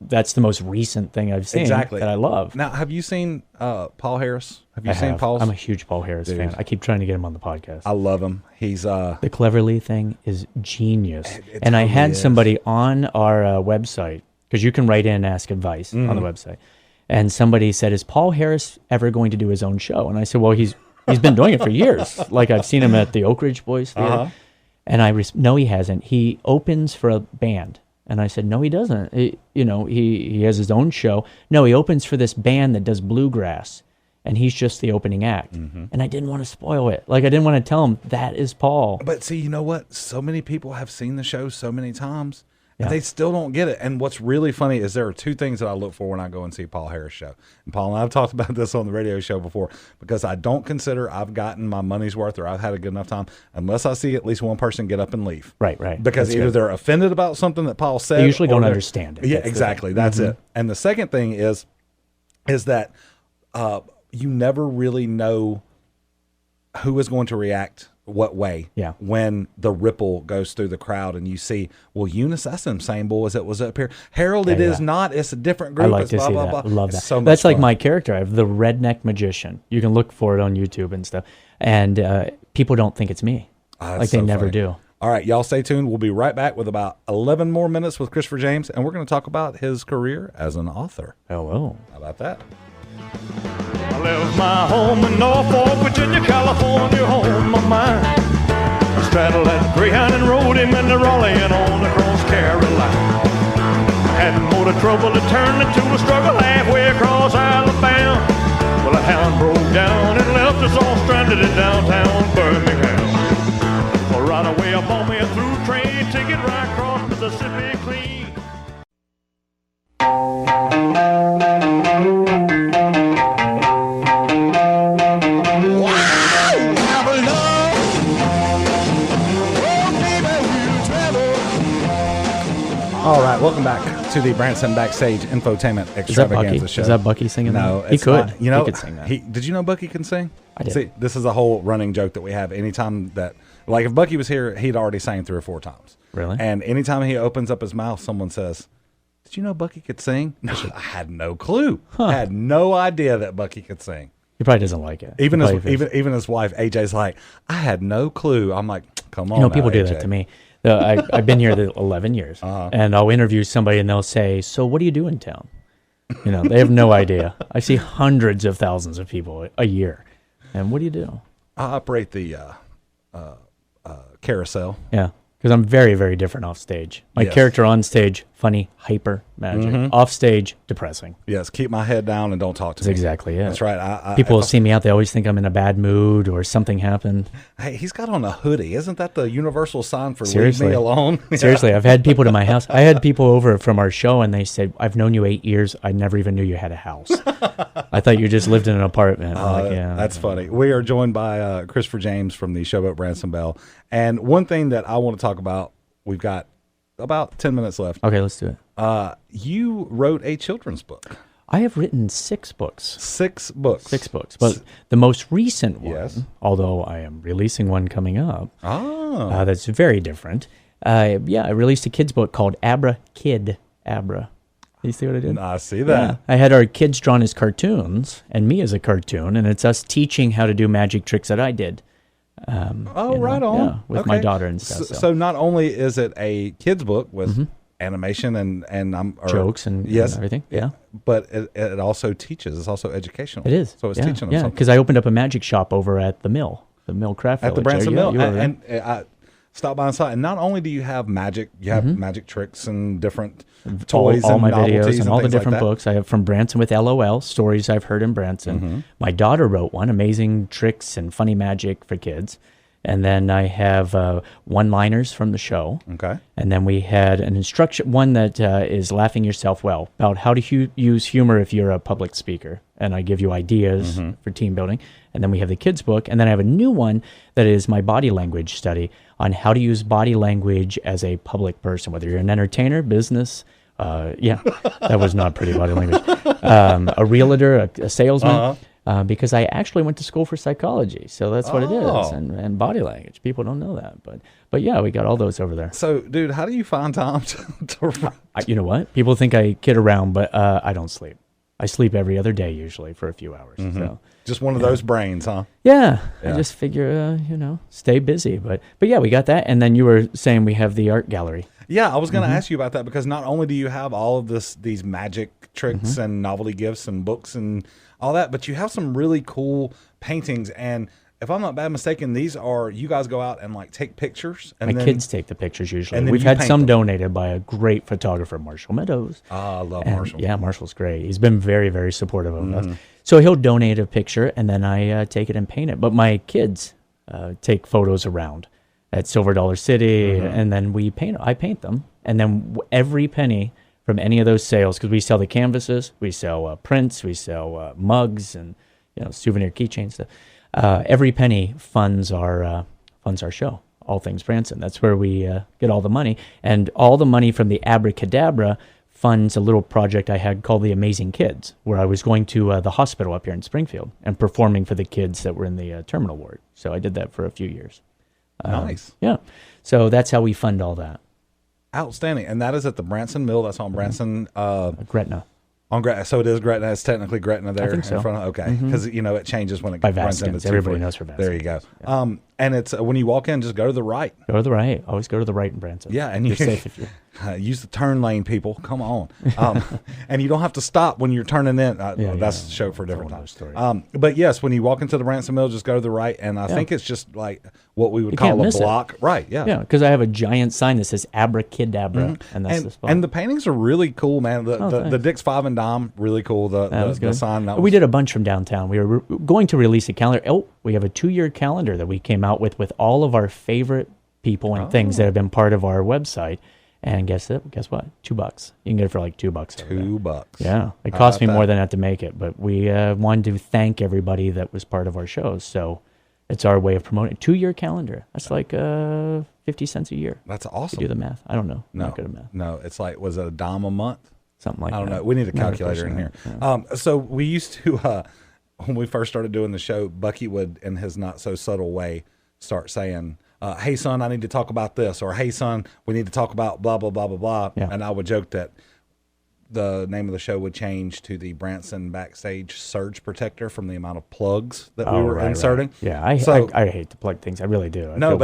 H: That's the most recent thing I've seen that I love.
G: Now, have you seen Paul Harris? Have you seen Paul?
H: I'm a huge Paul Harris fan. I keep trying to get him on the podcast.
G: I love him. He's
H: the Cleverly thing is genius. And I had somebody on our website, because you can write in and ask advice on the website. And somebody said, "Is Paul Harris ever going to do his own show?" And I said, "Well, he's been doing it for years. Like I've seen him at the Oak Ridge Boys Theater." And no, he hasn't. He opens for a band. And I said, "No, he doesn't. He has his own show. No, he opens for this band that does bluegrass, and he's just the opening act." And I didn't want to spoil it. Like I didn't want to tell him that is Paul.
G: But see, you know what? So many people have seen the show so many times. And they still don't get it. And what's really funny is there are two things that I look for when I go and see Paul Harris show. And Paul and I have talked about this on the radio show before, because I don't consider I've gotten my money's worth or I've had a good enough time unless I see at least one person get up and leave.
H: Right.
G: Because either they're offended about something that Paul said.
H: They usually don't understand it.
G: Yeah, exactly. That's it. And the second thing is that you never really know who is going to react what way when the ripple goes through the crowd and you see, well, Eunice, that's the same boy as it was up here. Harold, it is not. It's a different group.
H: I like
G: it's
H: to
G: blah,
H: see
G: blah,
H: that.
G: Blah.
H: Love
G: It's
H: that.
G: so much
H: That's like
G: fun.
H: my character. I have the redneck magician. You can look for it on YouTube and stuff. And people don't think it's me. Like they never do.
G: All right, y'all stay tuned. We'll be right back with about 11 more minutes with Christopher James, and we're going to talk about his career as an author.
H: Hello.
G: How about that?
E: I left my home in Norfolk, Virginia, California, home of mine. Straddled that Greyhound and rode him into Raleigh and on across Carolina. Had more trouble to turn into a struggle halfway across Alabama. Well, a hound broke down and left us all stranded in downtown Birmingham. Well, right away I bought me a through train ticket right across Mississippi clean.
G: All right, welcome back to the Branson Backstage Infotainment Extravaganza show.
H: Is that Bucky singing?
G: No,
H: he could.
G: Not. You know,
H: he could sing that.
G: Did you know Bucky can sing?
H: I did.
G: See, this is a whole running joke that we have. Anytime that, like, if Bucky was here, he'd already sang 3 or 4 times.
H: Really?
G: And anytime he opens up his mouth, someone says, "Did you know Bucky could sing?" No, I had no clue. I had no idea that Bucky could sing.
H: He probably doesn't like it.
G: Even his wife AJ's like, "I had no clue." I'm like, "Come on."
H: You know, people do
G: AJ.
H: that to me. I've been here 11 years, and I'll interview somebody, and they'll say, "So what do you do in town?" You know, they have no idea. I see hundreds of thousands of people a year, and what do you do?
G: I operate the carousel.
H: Yeah, because I'm very, very different off stage. My character on stage, funny, hyper, magic. Off stage, depressing.
G: Yes, keep my head down and don't talk to me.
H: That's exactly it.
G: That's right.
H: People will see me out, they always think I'm in a bad mood or something happened.
G: Hey, he's got on a hoodie. Isn't that the universal sign for
H: Seriously.
G: leave me alone?
H: Seriously, I've had people to my house. I had people over from our show, and they said, "I've known you 8 years. I never even knew you had a house. I thought you just lived in an apartment." I'm like, yeah,
G: that's funny. We are joined by Christopher James from the Showboat Branson Bell. And one thing that I want to talk about, we've got about 10 minutes left.
H: Okay, let's do it.
G: You wrote a children's book.
H: I have written 6 books.
G: 6 books.
H: 6 books. But the most recent one, although I am releasing one coming up, that's very different. I released a kid's book called Abra Kid. Abra. You see what I did?
G: I see that.
H: Yeah. I had our kids drawn as cartoons and me as a cartoon, and it's us teaching how to do magic tricks that I did.
G: Right on.
H: Yeah, with my daughter and stuff.
G: So not only is it a kid's book with animation and
H: jokes and everything,
G: but it also teaches. It's also educational.
H: It is.
G: So it's teaching them something.
H: Because I opened up a magic shop over at the Mill Craft Village.
G: At the Branson Mill.
H: And
G: I stopped by inside, and not only do you have magic, you have magic tricks and different toys
H: all
G: and
H: my
G: novelties
H: videos and all the
G: things like
H: different
G: that.
H: books. I have from Branson with LOL, stories I've heard in Branson. My daughter wrote one, amazing tricks and funny magic for kids. And then I have one-liners from the show.
G: Okay.
H: And then we had an instruction, one that is Laughing Yourself Well, about how to use humor if you're a public speaker. And I give you ideas for team building. And then we have the kids' book. And then I have a new one that is my body language study on how to use body language as a public person, whether you're an entertainer, business. That was not pretty body language. A realtor, a salesman. Because I actually went to school for psychology, so that's what it is, and body language. People don't know that, but yeah, we got all those over there.
G: So, dude, how do you find time to
H: you know what? People think I kid around, but I don't sleep. I sleep every other day usually for a few hours. So
G: just one of those brains, huh?
H: Yeah. I just figure, stay busy. But yeah, we got that, and then you were saying we have the art gallery.
G: Yeah, I was going to ask you about that because not only do you have all of these magic tricks and novelty gifts and books and all that, but you have some really cool paintings. And if I'm not bad mistaken, these are, you guys go out and like take pictures. And
H: My kids take the pictures usually.
G: and then
H: We've
G: you
H: had
G: paint
H: some
G: them.
H: donated by a great photographer, Marshall Meadows.
G: I love
H: And,
G: Marshall.
H: Yeah, Marshall's great. He's been very, very supportive of us. So he'll donate a picture, and then I take it and paint it. But my kids take photos around at Silver Dollar City, and then we paint. I paint them, and then every penny from any of those sales, because we sell the canvases, we sell prints, we sell mugs, and souvenir keychains stuff. Every penny funds our show, All Things Branson. That's where we get all the money, and all the money from the Abracadabra funds a little project I had called The Amazing Kids, where I was going to the hospital up here in Springfield and performing for the kids that were in the terminal ward. So I did that for a few years.
G: Nice.
H: Yeah. So that's how we fund all that.
G: Outstanding. And that is at the Branson Mill. That's on Branson.
H: Gretna.
G: On Gretna. So it is Gretna. It's technically Gretna there.
H: I think so.
G: In front of, okay. Because, it changes when it
H: By
G: runs into
H: Vaskins. Everybody
G: 240.
H: knows where
G: There you
H: Vaskins
G: go.
H: is. Yeah.
G: And it's when you walk in, just go to the right.
H: Go to the right. Always go to the right in Branson.
G: Yeah, and
H: you're safe if you.
G: Use the turn lane, people. Come on, and you don't have to stop when you're turning in. That's the show for a different time. But yes, when you walk into the Branson Mill, just go to the right, and I think it's just like what we would call a block, right? Yeah,
H: yeah. Because I have a giant sign that says Abracadabra, and that's the spot.
G: And the paintings are really cool, man. The Dick's 5 and Dime, really cool. The sign.
H: We did a bunch from downtown. We were going to release a calendar. Oh, we have a 2-year calendar that we came out with all of our favorite people and things that have been part of our website. And guess what? $2. You can get it for like $2.
G: $2.
H: Yeah, it cost me more than that to make it, but we wanted to thank everybody that was part of our shows. So it's our way of promoting. 2-year calendar. That's like 50 cents a year.
G: That's awesome.
H: You do the math. I don't know.
G: No,
H: I'm not good at math.
G: No, it's like, was it a dime a month?
H: Something like that.
G: I don't know. We need a calculator in here.
H: Yeah.
G: So we used to, when we first started doing the show, Bucky would, in his not so subtle way, start saying, hey, son, I need to talk about this, or hey, son, we need to talk about blah, blah, blah, blah, blah.
H: Yeah.
G: And I would joke that the name of the show would change to the Branson Backstage Surge Protector from the amount of plugs that we were inserting.
H: Right. Yeah, I hate to plug things. I really do.
G: No,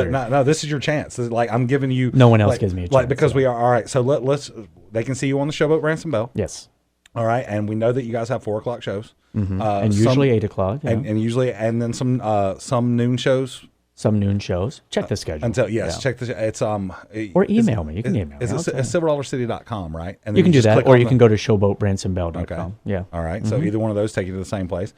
G: this is your chance. This is like, I'm giving you.
H: No one else gives me a chance.
G: Like, because we are, all right, so let's, they can see you on the Showboat Branson Bell.
H: Yes.
G: All right, and we know that you guys have 4 o'clock shows.
H: And usually 8 o'clock. Yeah.
G: And then some noon shows.
H: Some noon shows. Check the schedule.
G: Check the. It's
H: or email me. You can email me.
G: It's silverdollarcity.com, right? And
H: you can do that, or you can
G: go
H: to showboatbransonbell.com. Okay. Yeah.
G: All right. So either one of those take you to the same place.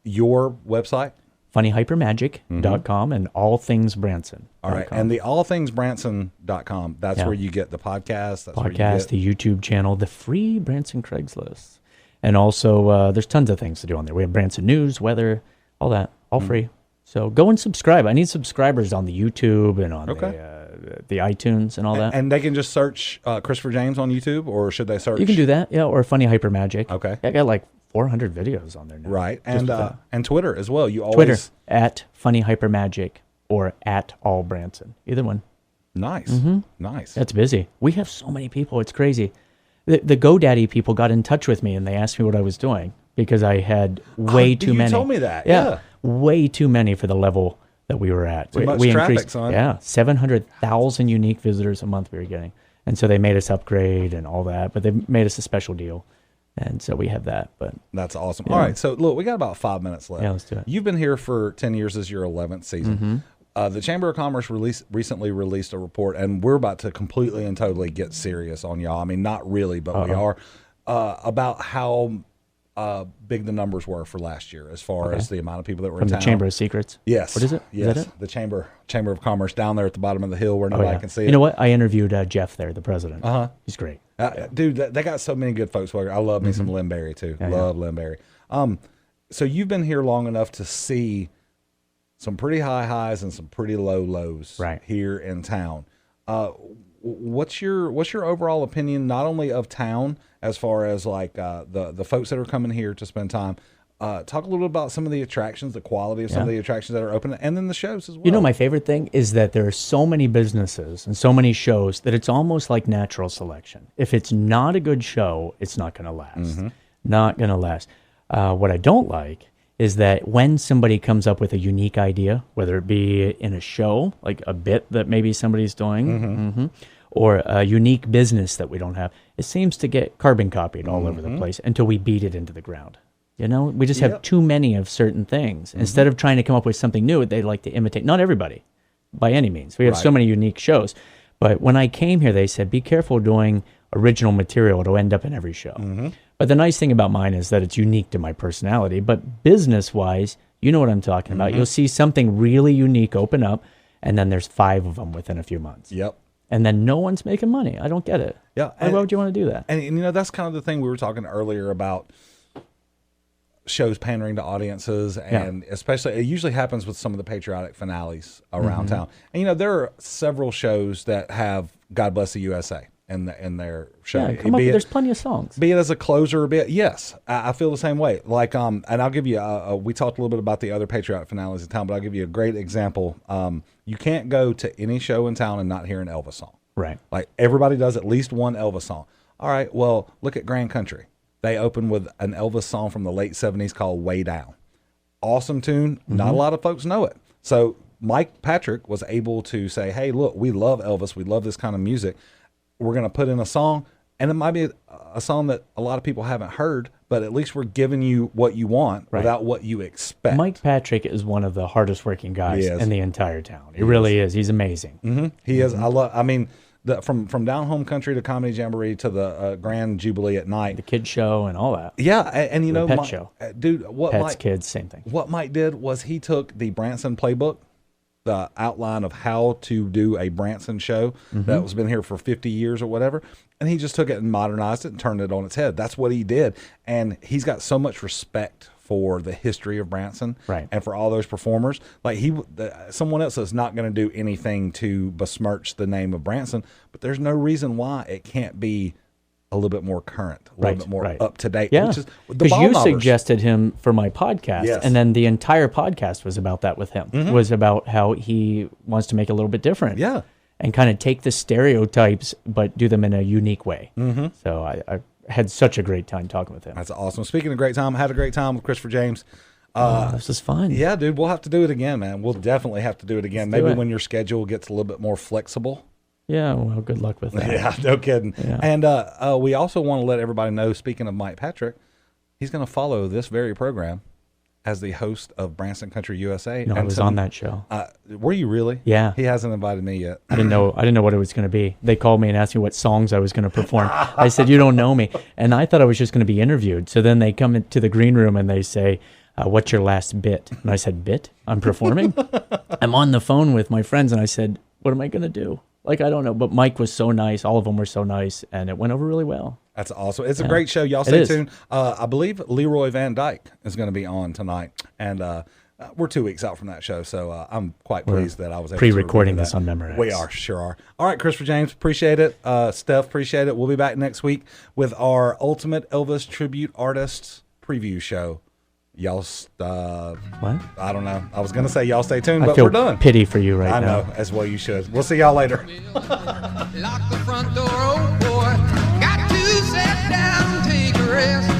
G: Your website.
H: funnyhypermagic.com and All Things Branson.
G: All right. And the allthingsbranson.com, that's where you get the podcast. That's where you get
H: the YouTube channel, the free Branson Craigslist. And also, there's tons of things to do on there. We have Branson News, weather, all that, all free. So go and subscribe. I need subscribers on the YouTube and on the iTunes and all that.
G: And they can just search Christopher James on YouTube, or should they search?
H: You can do that, yeah, or Funny Hyper Magic.
G: Okay.
H: I got like 400 videos on there now.
G: Right. And Twitter as well. You always
H: Twitter at Funny Hyper Magic or at All Branson. Either one.
G: Nice. Nice.
H: That's busy. We have so many people. It's crazy. The GoDaddy people got in touch with me and they asked me what I was doing because I had way too many.
G: You told me that.
H: Yeah. Way too many for the level that we were at.
G: Too much
H: we
G: traffic,
H: increased,
G: son.
H: Yeah, 700,000 unique visitors a month we were getting. And so they made us upgrade and all that, but they made us a special deal. And so we have that. But
G: that's awesome. Yeah. All right, so look, we got about 5 minutes left.
H: Yeah, let's do it.
G: You've been here for 10 years. This is your 11th season. The Chamber of Commerce recently released a report, and we're about to completely and totally get serious on y'all. I mean, not really, but we are, about how big the numbers were for last year as far as the amount of people that were in town.
H: From the Chamber of Secrets?
G: Yes.
H: What is it?
G: Yes.
H: Is that it?
G: The Chamber of Commerce down there at the bottom of the hill where nobody can see it.
H: You know what? I interviewed Jeff there, the president. He's great.
G: Dude, they got so many good folks. I love me some Lynn Berry, too. Love Lynn Berry. So you've been here long enough to see some pretty high highs and some pretty low lows here in town. What's your overall opinion, not only of town as far as like the folks that are coming here to spend time? Talk a little bit about some of the attractions, the quality of some of the attractions that are open, and then the shows as well.
H: You know, my favorite thing is that there are so many businesses and so many shows that it's almost like natural selection. If it's not a good show, it's not going to last. Not going to last. What I don't like is that when somebody comes up with a unique idea, whether it be in a show, like a bit that maybe somebody's doing, or a unique business that we don't have, it seems to get carbon copied all over the place until we beat it into the ground. You know, we just have too many of certain things. Instead of trying to come up with something new, they like to imitate. Not everybody, by any means. We have so many unique shows. But when I came here, they said, be careful doing original material. It'll end up in every show. But the nice thing about mine is that it's unique to my personality. But business-wise, you know what I'm talking about. You'll see something really unique open up, and then there's 5 of them within a few months.
G: Yep.
H: And then no one's making money. I don't get it.
G: Yeah.
H: Why would you want to do that?
G: And, you know, that's kind of the thing we were talking earlier about shows pandering to audiences, and especially it usually happens with some of the patriotic finales around town. And, you know, there are several shows that have God Bless the USA in their show.
H: Yeah, there's plenty of songs.
G: Be it as a closer, yes, I feel the same way. Like, and I'll give you, we talked a little bit about the other patriotic finales in town, but I'll give you a great example. You can't go to any show in town and not hear an Elvis song.
H: Right.
G: Like, everybody does at least one Elvis song. All right, well, look at Grand Country. They open with an Elvis song from the late 70s called Way Down. Awesome tune. Not a lot of folks know it. So Mike Patrick was able to say, hey, look, we love Elvis. We love this kind of music. We're going to put in a song, and it might be a song that a lot of people haven't heard, but at least we're giving you what you want without what you expect.
H: Mike Patrick is one of the hardest working guys in the entire town. He really is. He's amazing.
G: He is. From Down Home Country to Comedy Jamboree to the Grand Jubilee at night,
H: the kid show and all that.
G: Yeah, and you know,
H: Pet show,
G: dude. What
H: Pets,
G: Mike,
H: kids, same thing.
G: What Mike did was he took the Branson playbook, the outline of how to do a Branson show that was been here for 50 years or whatever, and he just took it and modernized it and turned it on its head. That's what he did, and he's got so much respect for the history of Branson, and for all those performers. Like someone else is not going to do anything to besmirch the name of Branson, but there's no reason why it can't be a little bit more current, a little bit more up to date.
H: Yeah,
G: which is
H: because you suggested him for my podcast, and then the entire podcast was about that with him. Was about how he wants to make it a little bit different, and kind of take the stereotypes but do them in a unique way. So I had such a great time talking with him.
G: That's awesome. Speaking of great time, I had a great time with Christopher James.
H: This is fun.
G: Yeah, dude, we'll have to do it again, man. We'll definitely have to do it again. Maybe when your schedule gets a little bit more flexible.
H: Yeah, well, good luck with that.
G: Yeah, no kidding. Yeah. And we also want to let everybody know, speaking of Mike Patrick, he's going to follow this very program as the host of Branson Country USA.
H: No, I was on that show.
G: Were you really?
H: Yeah.
G: He hasn't invited me yet.
H: I didn't know what it was going to be. They called me and asked me what songs I was going to perform. I said, you don't know me. And I thought I was just going to be interviewed. So then they come into the green room and they say, what's your last bit? And I said, bit? I'm performing? I'm on the phone with my friends and I said, what am I going to do? Like, I don't know. But Mike was so nice. All of them were so nice. And it went over really well.
G: That's awesome. It's a great show. Y'all stay tuned. I believe Leroy Van Dyke is going to be on tonight. And we're 2 weeks out from that show. So I'm quite pleased that I was able to
H: pre-recording this on Memorex.
G: We are, sure are. All right, Christopher James, appreciate it. Steph, appreciate it. We'll be back next week with our Ultimate Elvis Tribute Artists preview show. Y'all,
H: what?
G: I don't know. I was going to say y'all stay tuned, but
H: we're
G: done.
H: Pity for you now.
G: I know, as well you should. We'll see y'all later.
J: Lock the front door, oh boy. Got to sit down, take a rest.